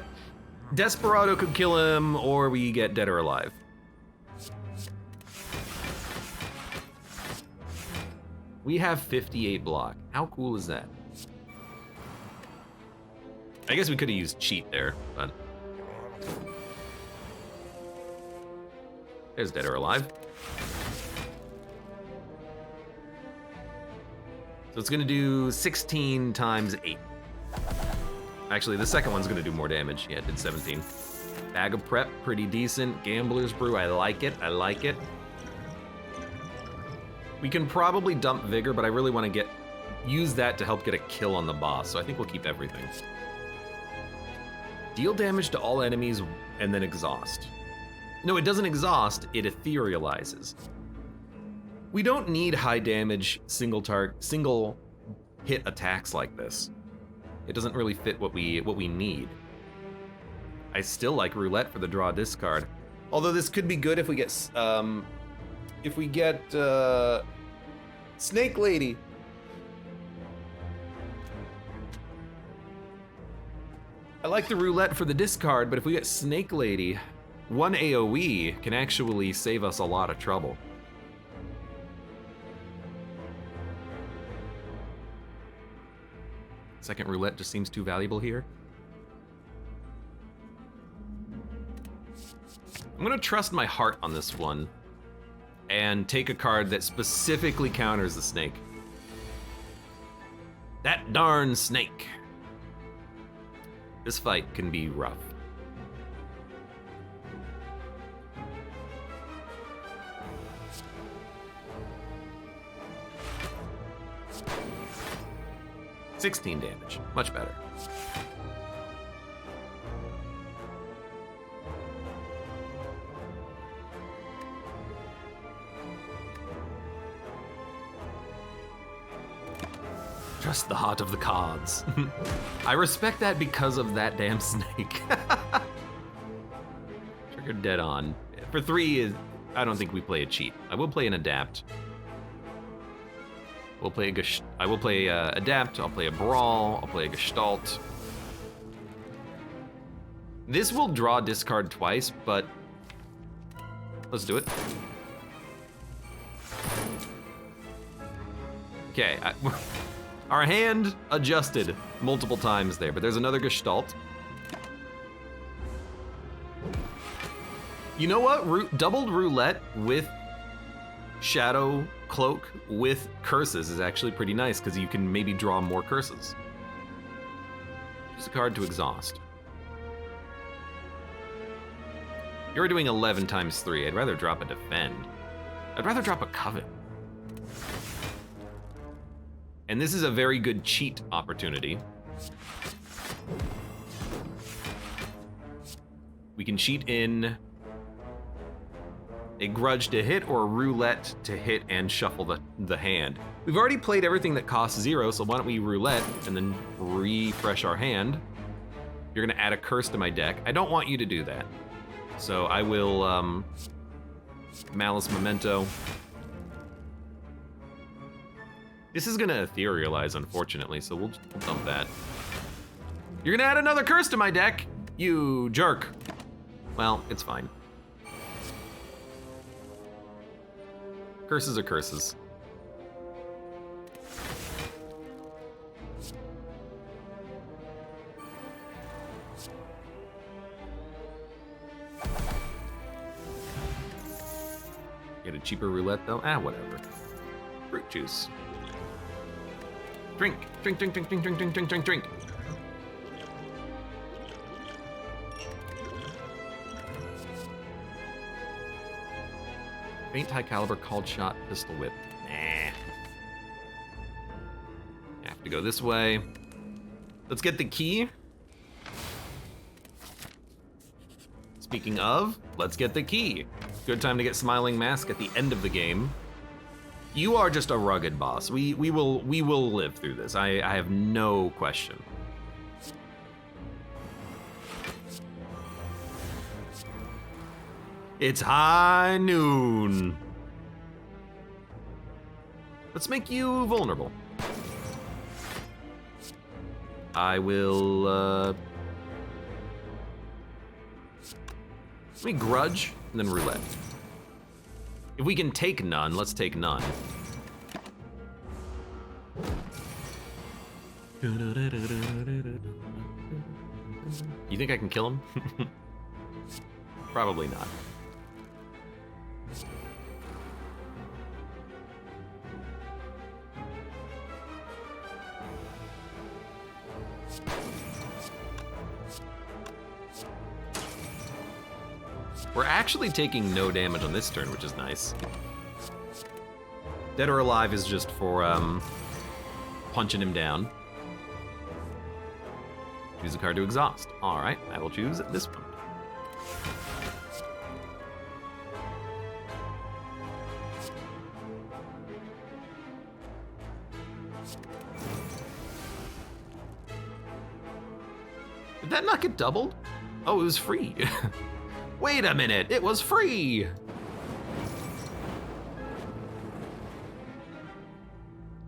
Desperado could kill him, or we get Dead or Alive. We have 58 block. How cool is that? I guess we could have used cheat there, but... There's Dead or Alive. So it's gonna do 16 times 8. Actually, the second one's gonna do more damage. Yeah, it did 17. Bag of Prep, pretty decent. Gambler's Brew, I like it, I like it. We can probably dump Vigor, but I really want to use that to help get a kill on the boss, so I think we'll keep everything. Deal damage to all enemies and then exhaust. No, it doesn't exhaust, it etherealizes. We don't need high damage single hit attacks like this. It doesn't really fit what we need. I still like Roulette for the draw discard. Although this could be good if we get Snake Lady. I like the Roulette for the discard, but if we get Snake Lady, one AoE can actually save us a lot of trouble. Second Roulette just seems too valuable here. I'm gonna trust my heart on this one and take a card that specifically counters the snake. That darn snake. This fight can be rough. $16 damage, much better. Trust the heart of the cards. I respect that because of that damn snake. Trigger dead on. For 3, I don't think we play a cheat. I will play an adapt. I will play adapt, I'll play a brawl, I'll play a gestalt. This will draw discard twice, but let's do it. Okay, our hand adjusted multiple times there, but there's another gestalt. You know what? Doubled roulette with Shadow Cloak with curses is actually pretty nice because you can maybe draw more curses. Choose a card to exhaust. You're doing 11 times 3. I'd rather drop a defend. I'd rather drop a covet. And this is a very good cheat opportunity. We can cheat in a grudge to hit or a roulette to hit and shuffle the hand. We've already played everything that costs 0, so why don't we roulette and then refresh our hand. You're gonna add a curse to my deck. I don't want you to do that. So I will Malice Memento. This is gonna etherealize, unfortunately, so we'll dump that. You're gonna add another curse to my deck, you jerk. Well, it's fine. Curses are curses. Get a cheaper roulette though? Ah, whatever. Fruit juice. Drink, drink, drink, drink, drink, drink, drink, drink, drink, drink. Faint high caliber called shot pistol whip. Nah. have to go this way. Let's get the key. Speaking of, let's get the key. Good time to get Smiling Mask at the end of the game. You are just a rugged boss. We will live through this. I have no question. It's high noon. Let's make you vulnerable. I will, let me grudge, and then roulette. If we can take none, let's take none. You think I can kill him? Probably not. We're actually taking no damage on this turn, which is nice. Dead or Alive is just for punching him down. Choose a card to exhaust. All right, I will choose this one. Did that not get doubled? Oh, it was free. Wait a minute, it was free!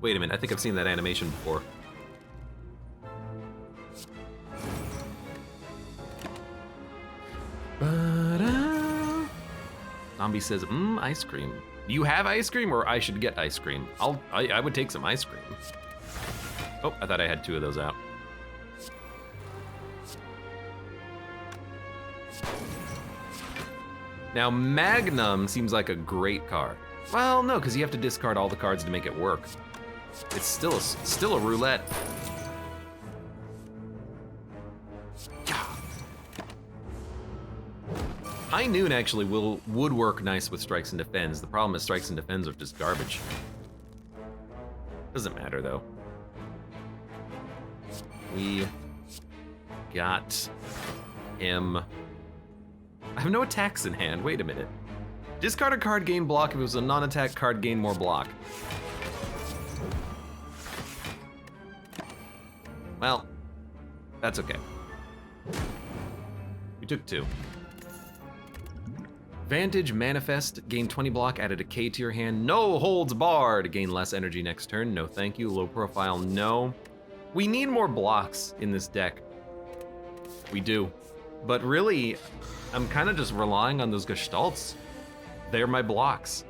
Wait a minute, I think I've seen that animation before. Zombie says, ice cream. Do you have ice cream, or I should get ice cream? I would take some ice cream. Oh, I thought I had 2 of those out. Now, Magnum seems like a great card. Well, no, because you have to discard all the cards to make it work. It's still a roulette. High Noon actually would work nice with Strikes and Defends. The problem is Strikes and Defends are just garbage. Doesn't matter though. We got him. I have no attacks in hand, wait a minute. Discard a card, gain block. If it was a non-attack card, gain more block. Well, that's okay. We took 2. Vantage, Manifest, gain 20 block, added a K to your hand. No holds barred, gain less energy next turn. No thank you, low profile, no. We need more blocks in this deck. We do. But really, I'm kind of just relying on those Gestalts. They're my blocks.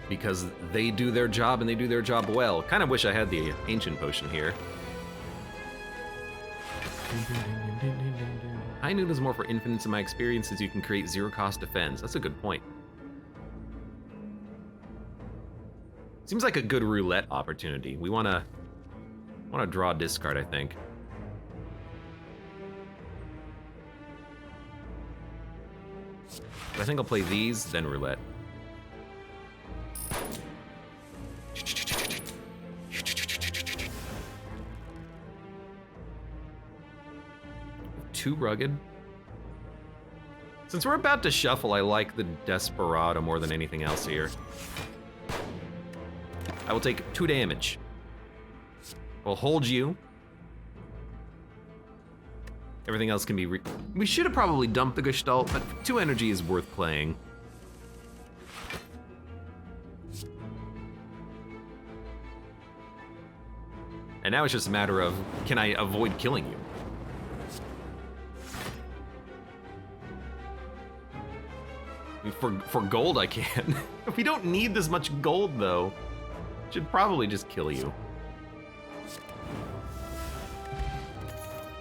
Because they do their job and they do their job well. Kind of wish I had the Ancient Potion here. High Noon is more for infinites in my experience, as you can create 0-cost defense. That's a good point. Seems like a good roulette opportunity. We wanna draw a discard, I think. But I think I'll play these, then roulette. Too rugged. Since we're about to shuffle, I like the Desperado more than anything else here. I will take 2 damage. I'll hold you. Everything else can be we should have probably dumped the Gestalt, but 2 energy is worth playing. And now it's just a matter of, can I avoid killing you? For gold, I can. We don't need this much gold, though. Should probably just kill you.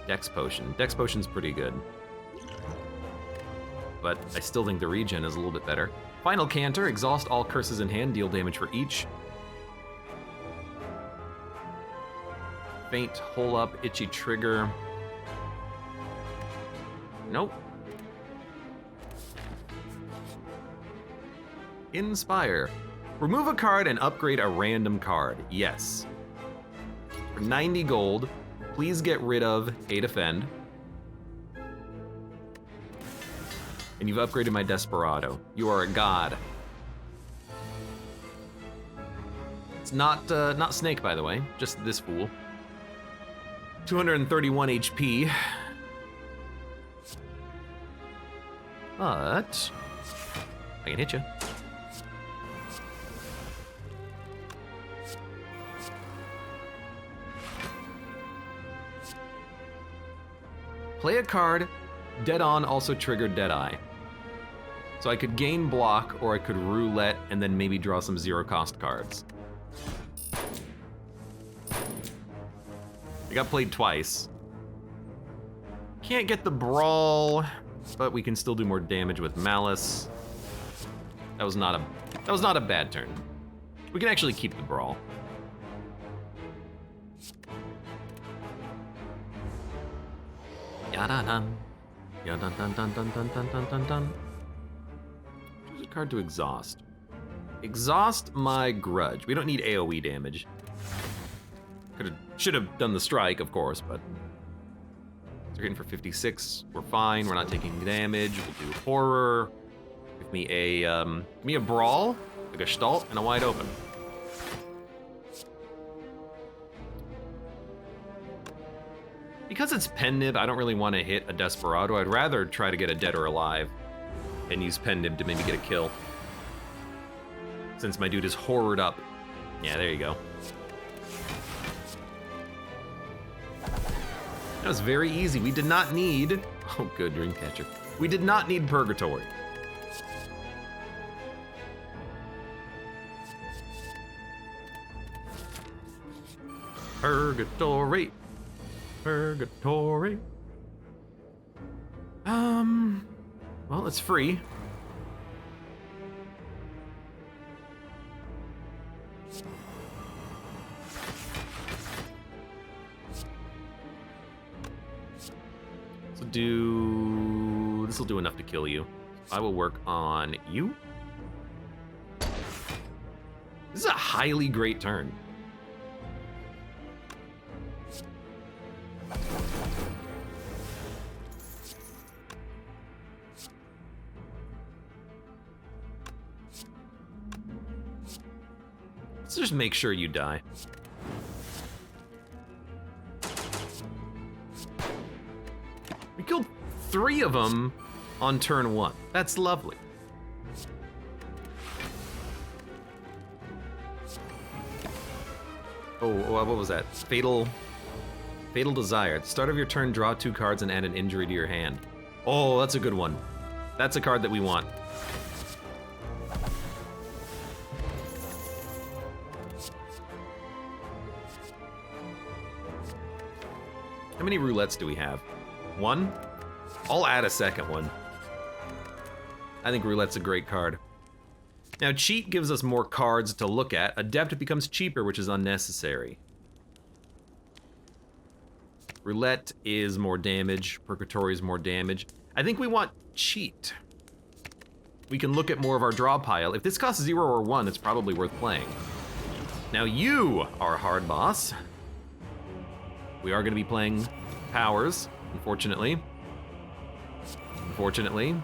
Dex Potion. Dex Potion's pretty good. But I still think the regen is a little bit better. Final Canter. Exhaust all curses in hand. Deal damage for each. Faint, Hole Up, Itchy Trigger. Nope. Inspire. Remove a card and upgrade a random card. Yes. For 90 gold, please get rid of a defend. And you've upgraded my Desperado. You are a god. It's not Snake, by the way, just this fool. 231 HP. But I can hit you. Play a card. Dead On also triggered Deadeye. So I could gain block, or I could roulette and then maybe draw some zero-cost cards. I got played twice. Can't get the Brawl, but we can still do more damage with Malice. That was not a bad turn. We can actually keep the Brawl. Ya-da-dun. Ya-dun-dun-dun-dun-dun-dun-dun-dun. Choose a card to exhaust. Exhaust my Grudge. We don't need AoE damage. Should have done the strike, of course, but we're hitting for 56. We're fine. We're not taking damage. We'll do Horror. Give me a Brawl, a Gestalt, and a Wide Open. Because it's Pen Nib, I don't really want to hit a Desperado. I'd rather try to get a Dead or Alive and use Pen Nib to maybe get a kill. Since my dude is horrored up. Yeah, there you go. That was very easy. We did not need... Oh, good, Dreamcatcher. We did not need Purgatory. Purgatory. Purgatory. Well, it's free. This will do enough to kill you. I will work on you. This is a highly great turn. Let's just make sure you die. We killed 3 of them on turn 1. That's lovely. Oh, what was that? Fatal Desire. At the start of your turn, draw 2 cards and add an injury to your hand. Oh, that's a good one. That's a card that we want. How many roulettes do we have? 1? I'll add a second one. I think roulette's a great card. Now, Cheat gives us more cards to look at. Adept becomes cheaper, which is unnecessary. Roulette is more damage. Purgatory is more damage. I think we want Cheat. We can look at more of our draw pile. If this costs 0 or 1, it's probably worth playing. Now you are hard boss. We are going to be playing powers, unfortunately. Unfortunately.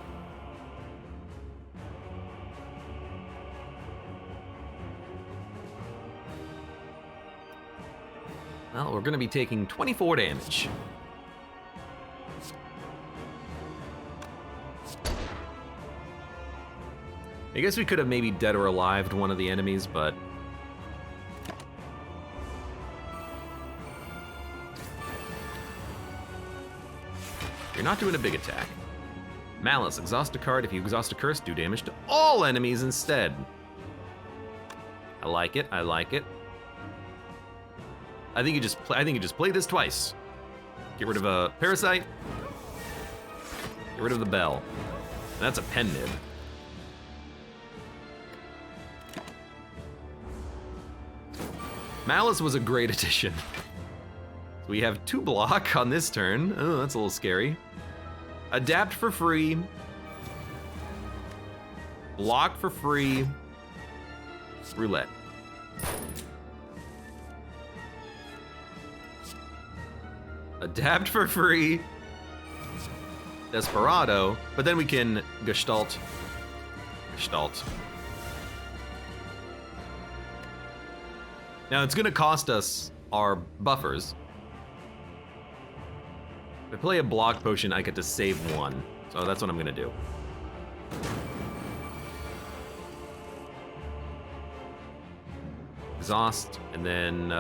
Well, we're going to be taking 24 damage. I guess we could have maybe Dead or Alived one of the enemies, but... You're not doing a big attack. Malice, exhaust a card. If you exhaust a curse, do damage to all enemies instead. I like it, I like it. I think you just play this twice. Get rid of a Parasite. Get rid of the Bell. And that's a Pen Nib. Malice was a great addition. So we have 2 block on this turn. Oh, that's a little scary. Adapt for free. Block for free. Roulette. Adapt for free. Desperado. But then we can Gestalt. Gestalt. Now it's gonna cost us our buffers. If I play a block potion, I get to save one. So that's what I'm gonna do. Exhaust, and then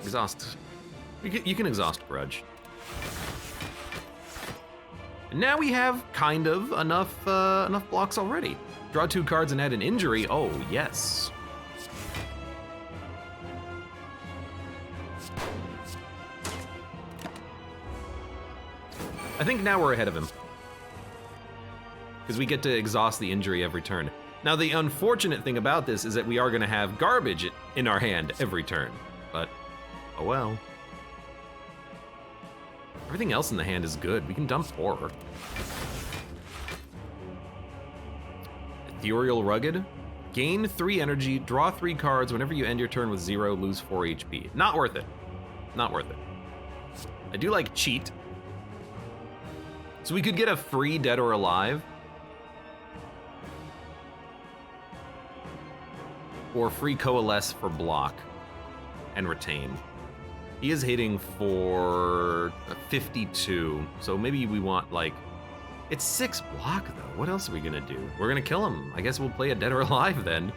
exhaust. You can exhaust Grudge. And now we have kind of enough blocks already. Draw 2 cards and add an injury. Oh yes. I think now we're ahead of him. Because we get to exhaust the injury every turn. Now the unfortunate thing about this is that we are gonna have garbage in our hand every turn. But, oh well. Everything else in the hand is good. We can dump Horror. Ethereal Rugged. Gain 3 energy, draw 3 cards. Whenever you end your turn with 0, lose 4 HP. Not worth it. Not worth it. I do like Cheat. So we could get a free Dead or Alive. Or free Coalesce for block. And retain. He is hitting for 52. So maybe we want like... It's 6 block though. What else are we gonna do? We're gonna kill him. I guess we'll play a Dead or Alive then.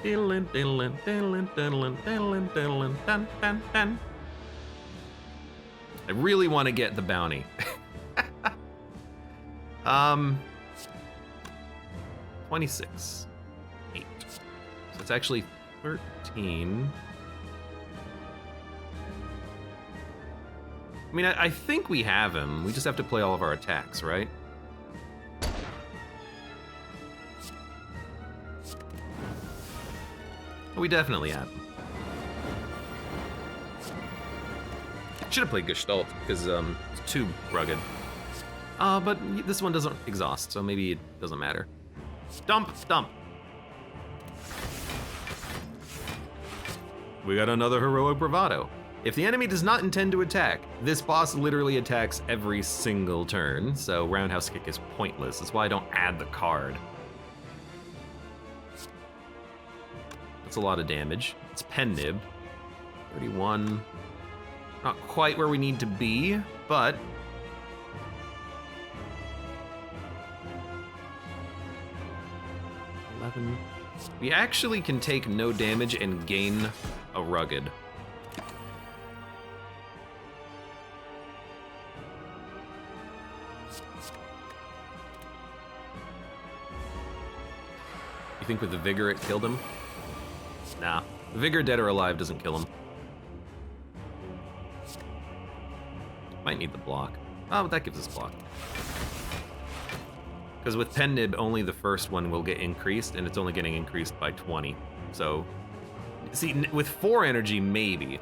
Diddlin, diddlin, diddlin, diddlin, diddlin, diddlin, dun, dun, dun. I really want to get the bounty. 26. 8. So it's actually 13. I mean, I think we have him. We just have to play all of our attacks, right? We definitely have him. Should have played Gestalt, because it's too rugged. But this one doesn't exhaust, so maybe it doesn't matter. Dump, dump. We got another Heroic Bravado. If the enemy does not intend to attack, this boss literally attacks every single turn, so Roundhouse Kick is pointless. That's why I don't add the card. That's a lot of damage. It's Pen Nib. 31. Not quite where we need to be, but... We actually can take no damage and gain a rugged. You think with the Vigor it killed him? Nah, the Vigor Dead or Alive doesn't kill him. Might need the block. Oh, but that gives us block. Because with Pen Nib, only the first one will get increased, and it's only getting increased by 20. So, see, with 4 energy, maybe.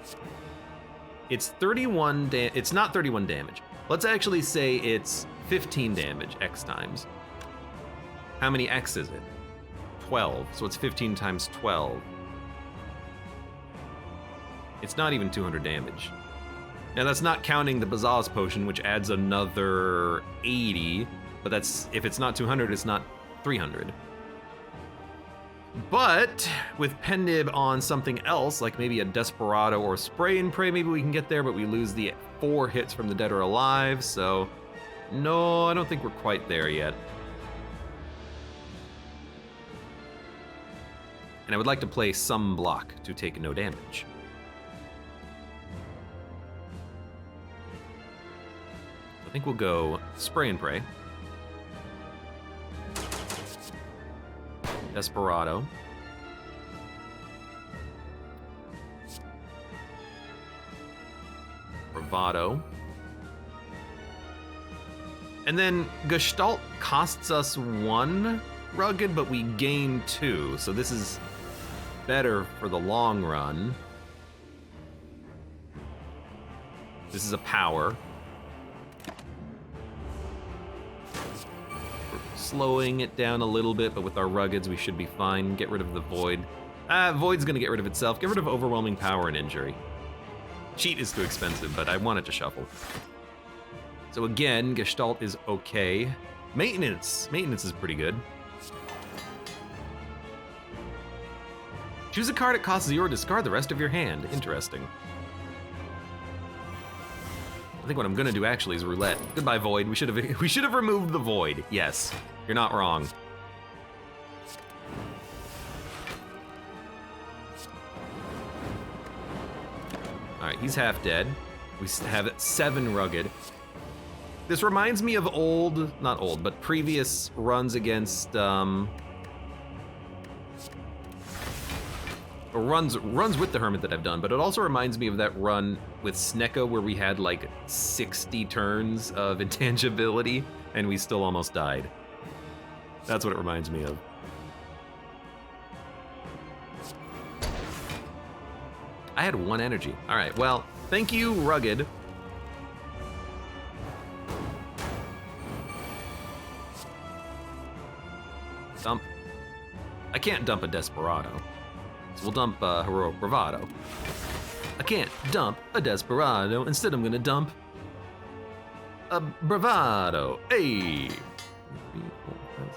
It's 31 it's not 31 damage. Let's actually say it's 15 damage, X times. How many X is it? 12, so it's 15 times 12. It's not even 200 damage. Now that's not counting the Bazaar's Potion, which adds another 80, but that's, if it's not 200, it's not 300. But with Pen Nib on something else, like maybe a Desperado or Spray and Pray, maybe we can get there, but we lose the 4 hits from the Dead or Alive, so no, I don't think we're quite there yet. And I would like to play some block to take no damage. I think we'll go Spray and Pray. Desperado. Bravado. And then Gestalt costs us 1 rugged, but we gain 2. So this is better for the long run. This is a power. We're slowing it down a little bit, but with our ruggeds, we should be fine. Get rid of the void. Void's gonna get rid of itself. Get rid of overwhelming power and injury. Cheat is too expensive, but I want it to shuffle. So again, Gestalt is okay. Maintenance. Maintenance is pretty good. Choose a card, it costs 0, discard the rest of your hand. Interesting. I think what I'm gonna do actually is roulette. Goodbye, Void. We should have removed the Void. Yes, you're not wrong. All right, he's half dead. We have 7 rugged. This reminds me of not old, but previous runs against, or runs with the Hermit that I've done, but it also reminds me of that run with Snecka where we had like 60 turns of intangibility and we still almost died. That's what it reminds me of. I had 1 energy. All right, well, thank you, Rugged. Dump. I can't dump a Desperado. So we'll dump Heroic Bravado. I can't dump a Desperado. Instead, I'm gonna dump a Bravado. Hey! 3, 4,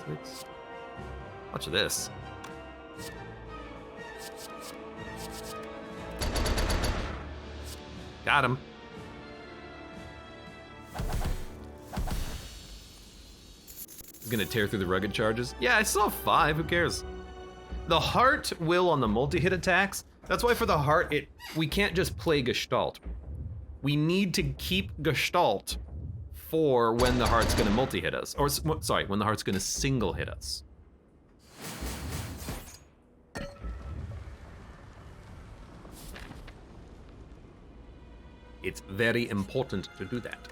5, 6. Watch this. Got him. He's gonna tear through the rugged charges. Yeah, I still have 5, who cares? The heart will on the multi-hit attacks. That's why for the heart, we can't just play Gestalt. We need to keep Gestalt for when the heart's gonna multi-hit us. Or, sorry, when the heart's gonna single hit us. It's very important to do that.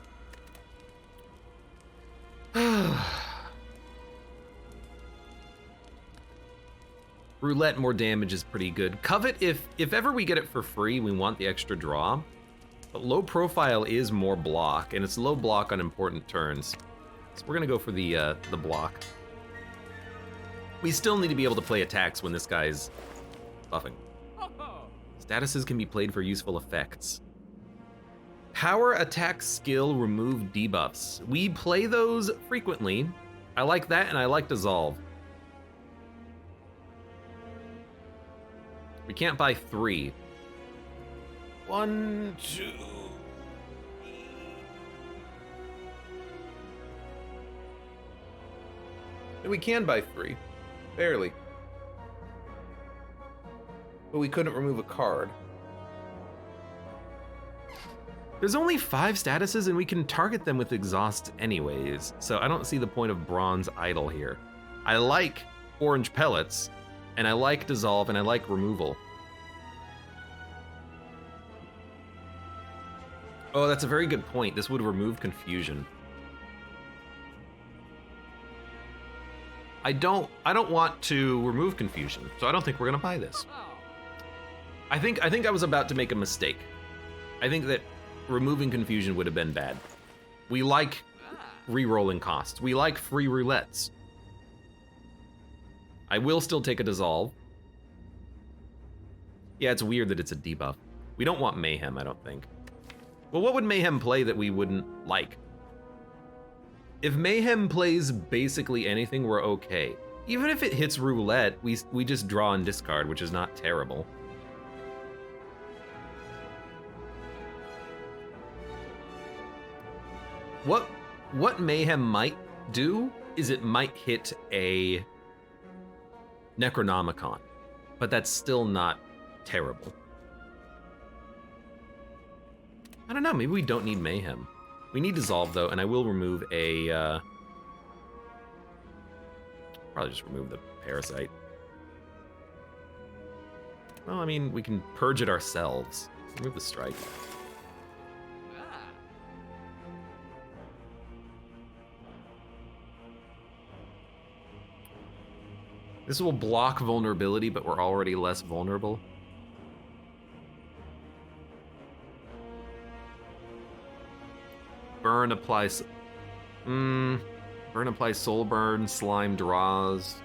Roulette, more damage is pretty good. Covet, if ever we get it for free, we want the extra draw. But low profile is more block, and it's low block on important turns. So we're gonna go for the block. We still need to be able to play attacks when this guy's buffing. Statuses can be played for useful effects. Power, attack, skill, remove debuffs. We play those frequently. I like that, and I like Dissolve. We can't buy 3. 1, 2. And we can buy 3. Barely. But we couldn't remove a card. There's only 5 statuses and we can target them with exhaust anyways, so I don't see the point of Bronze Idol here. I like Orange Pellets, and I like Dissolve, and I like Removal. Oh, that's a very good point. This would remove Confusion. I don't want to remove Confusion, so I don't think we're gonna buy this. I think I was about to make a mistake. I think that removing Confusion would have been bad. We like re-rolling costs. We like free roulettes. I will still take a Dissolve. Yeah, it's weird that it's a debuff. We don't want Mayhem, I don't think. Well, what would Mayhem play that we wouldn't like? If Mayhem plays basically anything, we're okay. Even if it hits roulette, we just draw and discard, which is not terrible. What Mayhem might do is it might hit a Necronomicon, but that's still not terrible. I don't know, maybe we don't need Mayhem. We need Dissolve though, and I will remove a, probably just remove the Parasite. Well, I mean, we can purge it ourselves. Remove the Strike. This will block vulnerability, but we're already less vulnerable. Burn applies... burn applies soul burn, slime draws.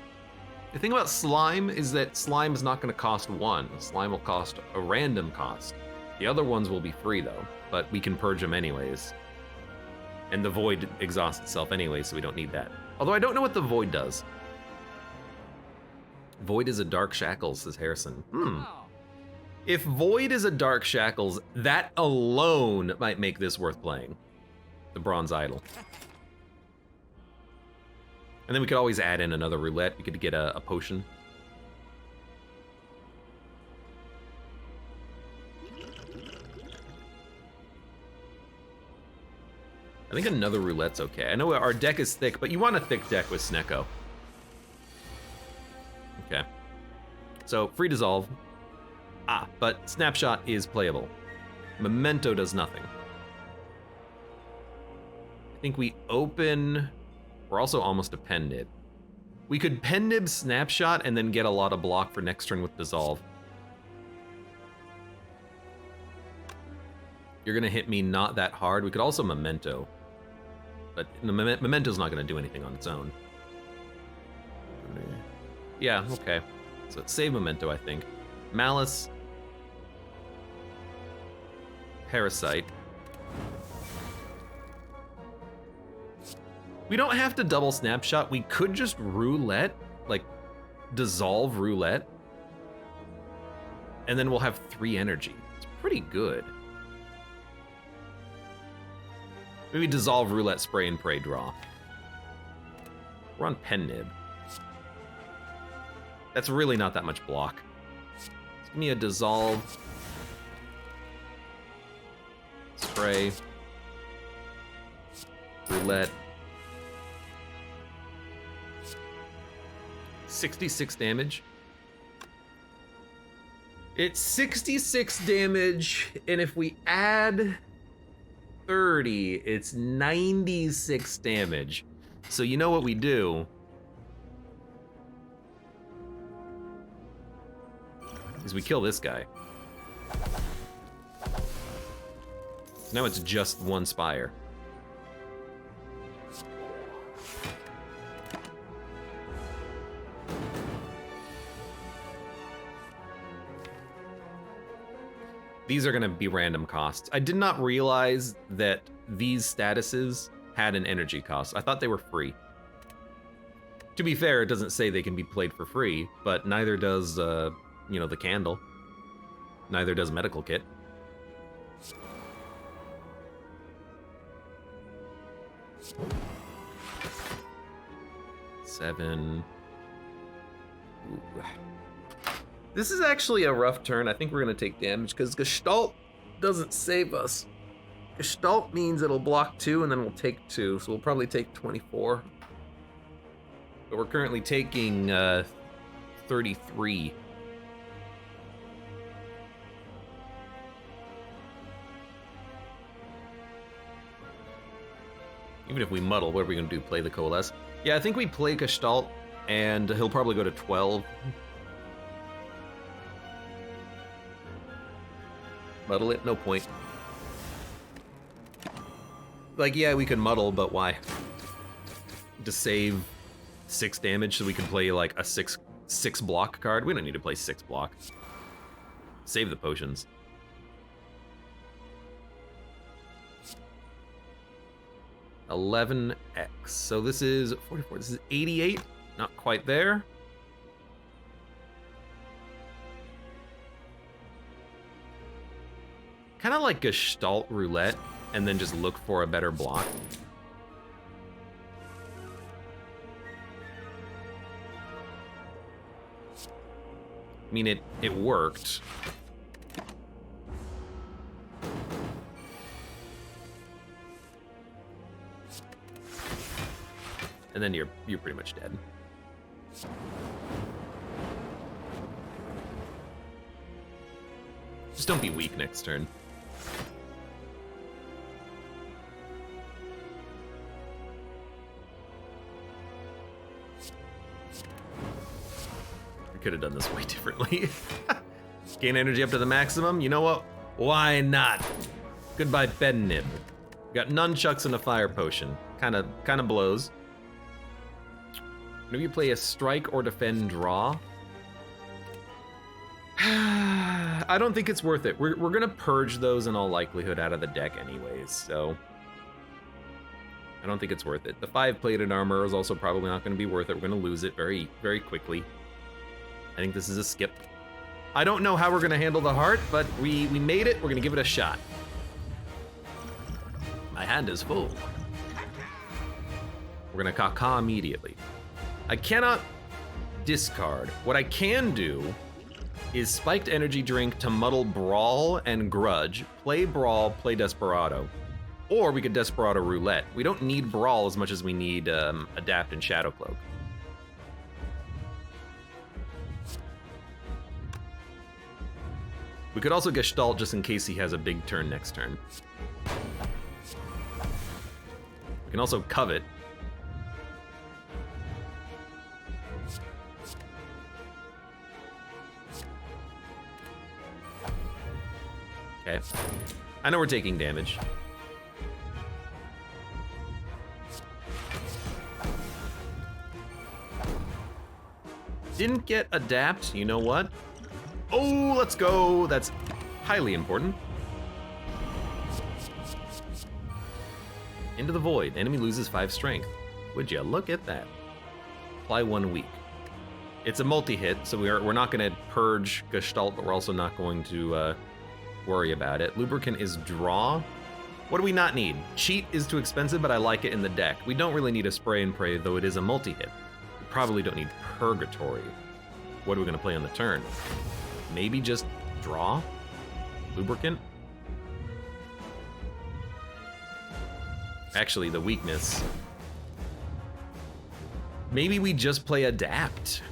The thing about slime is that slime is not going to cost 1. Slime will cost a random cost. The other ones will be free though, but we can purge them anyways. And the void exhausts itself anyway, so we don't need that. Although I don't know what the void does. Void is a dark shackles, says Harrison. If void is a dark shackles, that alone might make this worth playing. The bronze idol. And then we could always add in another roulette. We could get a potion. I think another roulette's okay. I know our deck is thick, but you want a thick deck with Snecko. Okay. So, free dissolve. But snapshot is playable. Memento does nothing. I think we open... We're also almost a pen nib. We could pen nib snapshot and then get a lot of block for next turn with dissolve. You're gonna hit me not that hard. We could also memento. But the memento's not gonna do anything on its own. Yeah, okay. So it's save memento, I think. Malice. Parasite. We don't have to double snapshot. We could just roulette, like dissolve roulette. And then we'll have 3 energy. It's pretty good. Maybe dissolve roulette, spray and pray, draw. We're on pen nib. That's really not that much block. Let's give me a dissolve. Spray. Roulette. 66 damage. It's 66 damage, and if we add 30, it's 96 damage. So you know what we do? Is we kill this guy. Now it's just 1 spire. These are gonna be random costs. I did not realize that these statuses had an energy cost. I thought they were free. To be fair, it doesn't say they can be played for free, but neither does, you know, the candle. Neither does medical kit. Seven. Ooh. This is actually a rough turn. I think we're gonna take damage because Gestalt doesn't save us. Gestalt means it'll block 2 and then we'll take 2, so we'll probably take 24. But we're currently taking 33. Even if we muddle, what are we gonna do? Play the Coalesce? Yeah, I think we play Gestalt and he'll probably go to 12. Muddle it? No point. Like, yeah, we can muddle, but why? To save 6 damage so we can play like a 6 block card? We don't need to play 6 block. Save the potions. $11x. So this is 44. This is 88. Not quite there. Kind of like Gestalt Roulette, and then just look for a better block. I mean, it worked. And then you're pretty much dead. Just don't be weak next turn. could have done this way differently. Gain energy up to the maximum. You know what? Why not? Goodbye, bed nib. Got nunchucks and a fire potion. Kind of blows. Whenever you play a strike or defend draw, I don't think it's worth it. We're gonna purge those in all likelihood out of the deck anyways, so I don't think it's worth it. The 5-plated armor is also probably not gonna be worth it. We're gonna lose it very, very quickly. I think this is a skip. I don't know how we're gonna handle the heart, but we made it. We're gonna give it a shot. My hand is full. We're gonna caca immediately. I cannot discard. What I can do is spiked energy drink to muddle Brawl and Grudge, play Brawl, play Desperado. Or we could Desperado Roulette. We don't need Brawl as much as we need Adapt and Shadowcloak. We could also Gestalt just in case he has a big turn next turn. We can also Covet. Okay. I know we're taking damage. Didn't get Adapt, you know what? Oh, let's go. That's highly important. Into the Void. Enemy loses 5 strength. Would you look at that? Apply 1 weak. It's a multi-hit, so we're not going to purge Gestalt, but we're also not going to worry about it. Lubricant is draw. What do we not need? Cheat is too expensive, but I like it in the deck. We don't really need a Spray and Pray, though it is a multi-hit. We probably don't need Purgatory. What are we going to play on the turn? Maybe just draw? Lubricant? Actually, the weakness. Maybe we just play Adapt.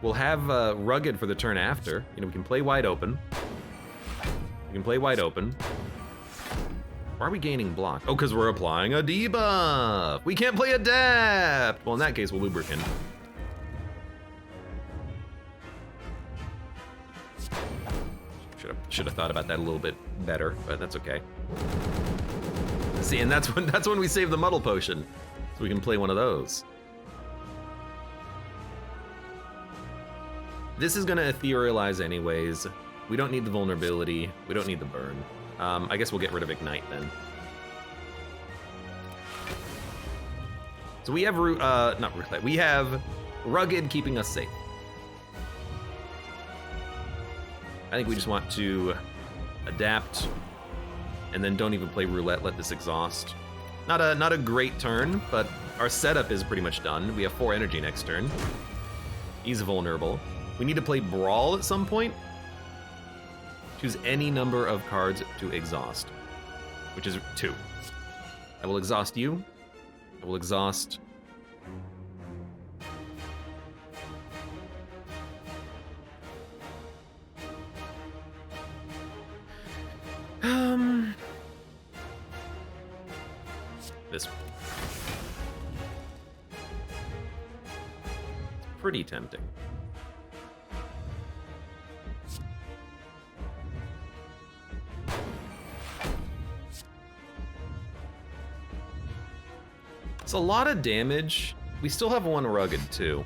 We'll have Rugged for the turn after. You know, we can play Wide Open. We can play Wide Open. Why are we gaining block? Oh, because we're applying a debuff. We can't play Adapt. Well, in that case, we'll Lubricant. Should have thought about that a little bit better, but that's okay. See, and that's when we save the Muddle Potion, so we can play one of those. This is gonna etherealize anyways. We don't need the vulnerability. We don't need the burn. I guess we'll get rid of Ignite then. So we have not Roulette. We have Rugged keeping us safe. I think we just want to Adapt, and then don't even play Roulette. Let this exhaust. Not a great turn, but our setup is pretty much done. We have 4 energy next turn. He's vulnerable. We need to play Brawl at some point. Choose any number of cards to exhaust, which is 2. I will exhaust you. I will exhaust... This one. Pretty tempting. It's a lot of damage. We still have 1 Rugged too.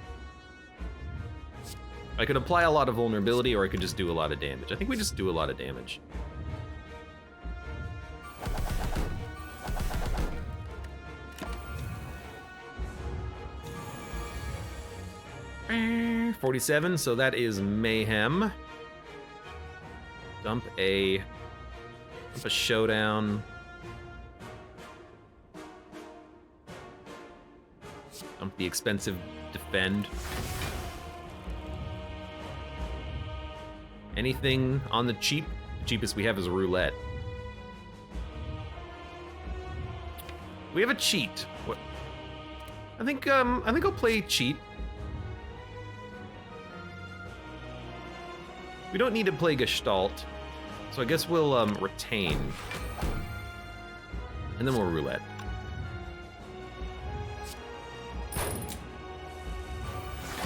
I could apply a lot of vulnerability, or I could just do a lot of damage. I think we just do a lot of damage. $47, so that is Mayhem. Dump a Showdown. Dump the expensive Defend. Anything on the cheap? The cheapest we have is Roulette. We have a cheat. What? I think I'll play cheat. We don't need to play Gestalt, so I guess we'll retain. And then we'll Roulette.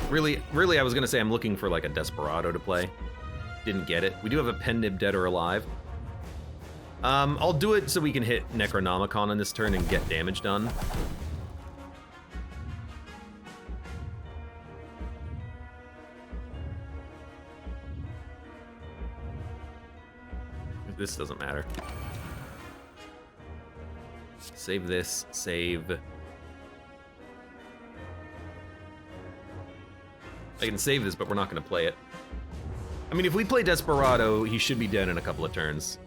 Really, I was gonna say I'm looking for like a Desperado to play. Didn't get it. We do have a Pendib Dead or Alive. I'll do it so we can hit Necronomicon on this turn and get damage done. This doesn't matter. Save this, save. I can save this, but we're not gonna play it. I mean, if we play Desperado, he should be dead in a couple of turns.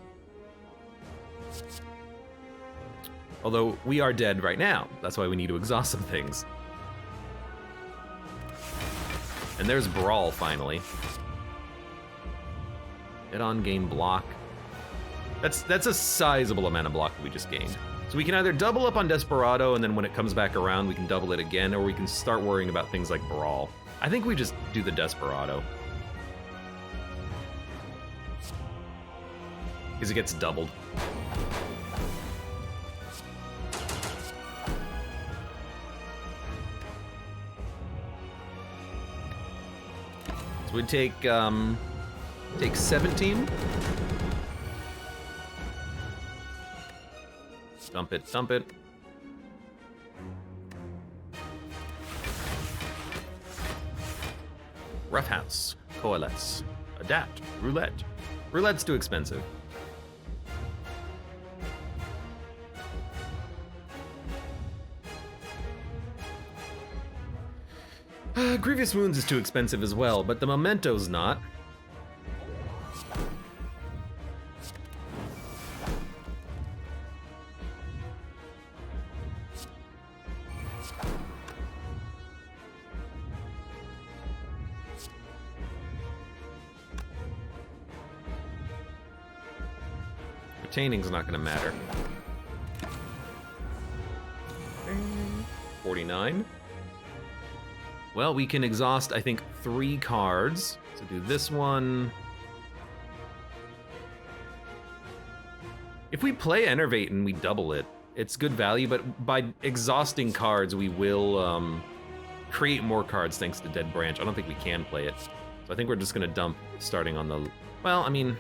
Although, we are dead right now. That's why we need to exhaust some things. And there's Brawl, finally. Get on, gain block. That's a sizable amount of block that we just gained. So we can either double up on Desperado, and then when it comes back around, we can double it again, or we can start worrying about things like Brawl. I think we just do the Desperado. Because it gets doubled. So we take 17. Dump it, dump it. Roughhouse, Coalesce, Adapt, Roulette. Roulette's too expensive. Grievous Wounds is too expensive as well, but the Memento's not. Retaining's not gonna matter. 49. Well, we can exhaust, I think, 3 cards. So do this one. If we play Enervate and we double it, it's good value, but by exhausting cards, we will create more cards thanks to Dead Branch. I don't think we can play it. So I think we're just gonna dump starting on the, well, I mean,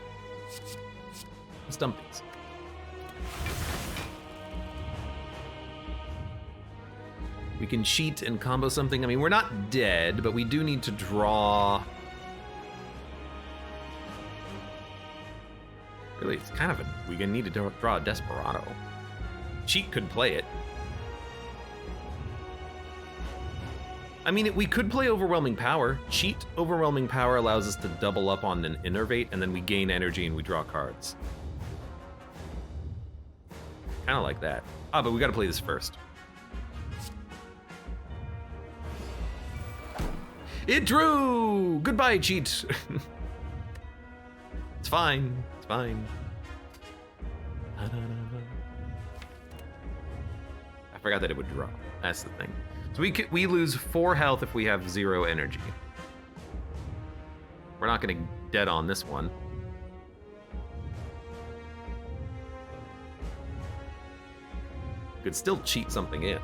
let's dump these. We can cheat and combo something. I mean, we're not dead, but we do need to draw. Really, it's kind of we're gonna need to draw a Desperado. Cheat could play it. I mean, we could play Overwhelming Power. Cheat Overwhelming Power allows us to double up on an Innervate, and then we gain energy and we draw cards. Kind of like that. Ah, but we gotta play this first. It drew! Goodbye, cheat! It's fine. It's fine. I forgot that it would draw. That's the thing. So we lose 4 health if we have 0 energy. We're not gonna dead on this one. Could still cheat something in.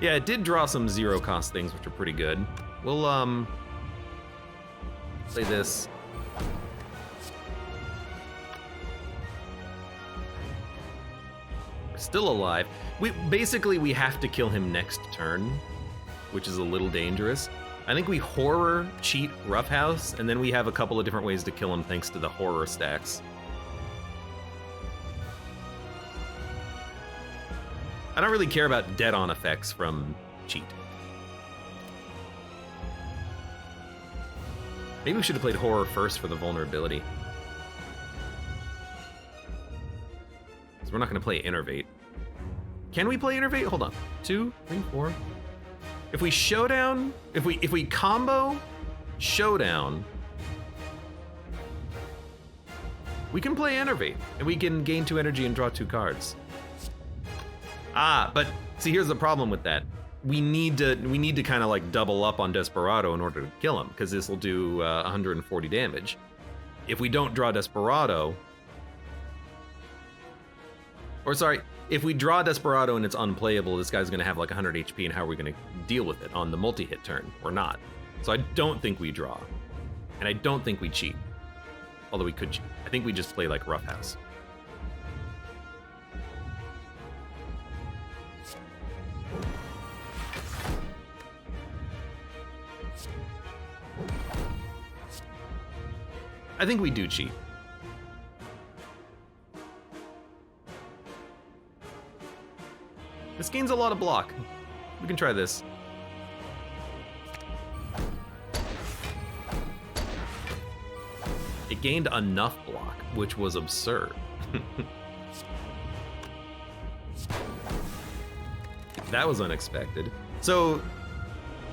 Yeah, it did draw some 0 cost things, which are pretty good. We'll, play this. We're still alive. Basically, we have to kill him next turn, which is a little dangerous. I think we horror, cheat, roughhouse, and then we have a couple of different ways to kill him thanks to the horror stacks. I don't really care about dead-on effects from cheat. Maybe we should have played horror first for the vulnerability. Because we're not going to play Innervate. Can we play Innervate? Hold on. 2, 3, 4. If we showdown, if we combo showdown, we can play Innervate, and we can gain 2 energy and draw 2 cards. Ah, but see, here's the problem with that. We need to kind of like double up on Desperado in order to kill him, because this will do 140 damage. If we don't draw Desperado, or sorry, if we draw Desperado and it's unplayable, this guy's gonna have like 100 HP, and how are we gonna deal with it on the multi-hit turn? We're not. So I don't think we draw. And I don't think we cheat. Although we could cheat. I think we just play like Roughhouse. I think we do cheat. This gains a lot of block. We can try this. It gained enough block, which was absurd. That was unexpected. So,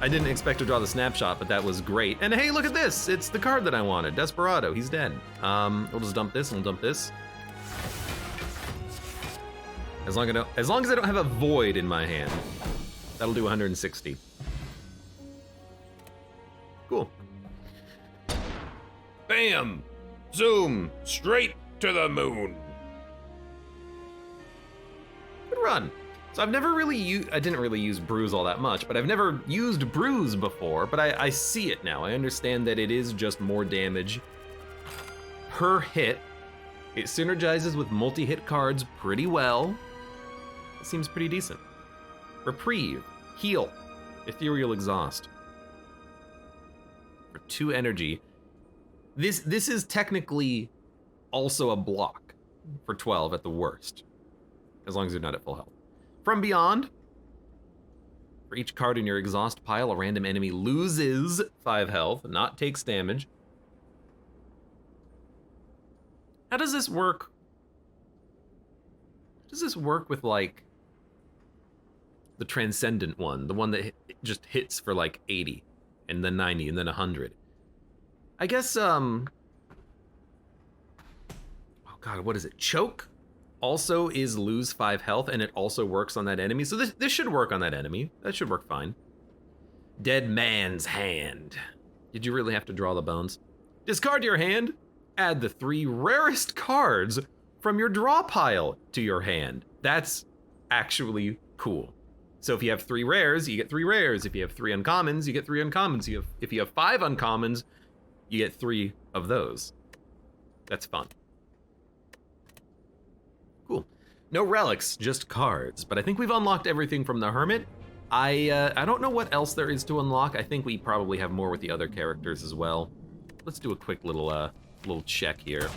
I didn't expect to draw the snapshot, but that was great. And hey, look at this! It's the card that I wanted, Desperado. He's dead. We'll just dump this, and we'll dump this. As long as I don't have a void in my hand, that'll do 160. Cool. Bam! Zoom! Straight to the moon! Good run. So I've never really I didn't really use Bruise all that much, but I've never used Bruise before, but I see it now. I understand that it is just more damage per hit. It synergizes with multi-hit cards pretty well. It seems pretty decent. Reprieve, Heal, Ethereal Exhaust. For 2 energy. This is technically also a block for 12 at the worst, as long as you're not at full health. From Beyond, for each card in your exhaust pile, a random enemy loses 5 health, not takes damage. How does this work? Does this work with like the Transcendent one, the one that just hits for like 80 and then 90 and then 100? I guess, oh God, what is it? Choke also is lose 5 health, and it also works on that enemy. So this should work on that enemy. That should work fine. Dead Man's Hand. Did you really have to draw the bones? Discard your hand, add the 3 rarest cards from your draw pile to your hand. That's actually cool. So if you have 3 rares, you get 3 rares. If you have 3 uncommons, you get 3 uncommons. If you have 5 uncommons, you get 3 of those. That's fun. Cool. No relics, just cards. But I think we've unlocked everything from the Hermit. I don't know what else there is to unlock. I think we probably have more with the other characters as well. Let's do a quick little check here.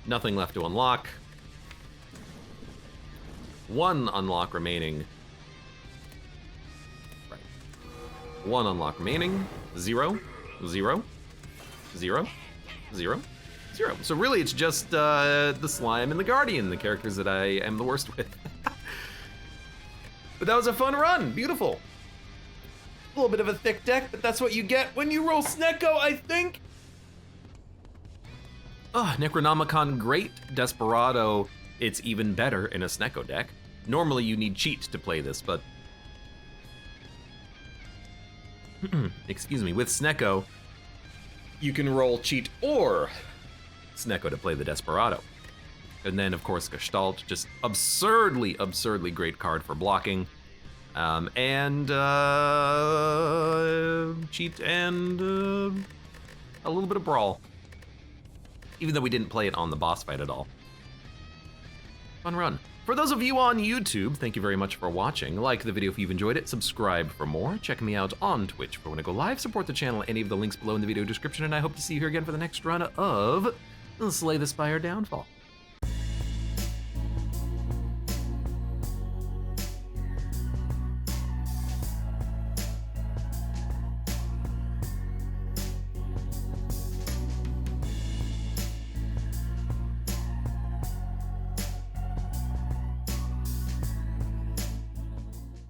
Nothing left to unlock. 1 unlock remaining. Right. 1 unlock remaining. 0, 0. 0, 0, 0. So really it's just the Slime and the Guardian, the characters that I am the worst with. But that was a fun run, beautiful. A little bit of a thick deck, but that's what you get when you roll Snecko, I think. Necronomicon, great. Desperado, it's even better in a Snecko deck. Normally you need cheat to play this, but... excuse me, with Snecko, you can roll cheat or Snecko to play the Desperado. And then, of course, Gestalt, just absurdly great card for blocking. And cheat and a little bit of Brawl. Even though we didn't play it on the boss fight at all. Fun run. For those of you on YouTube, thank you very much for watching. Like the video if you've enjoyed it, subscribe for more. Check me out on Twitch for when I go live. Support the channel, any of the links below in the video description, and I hope to see you here again for the next run of Slay the Spire Downfall.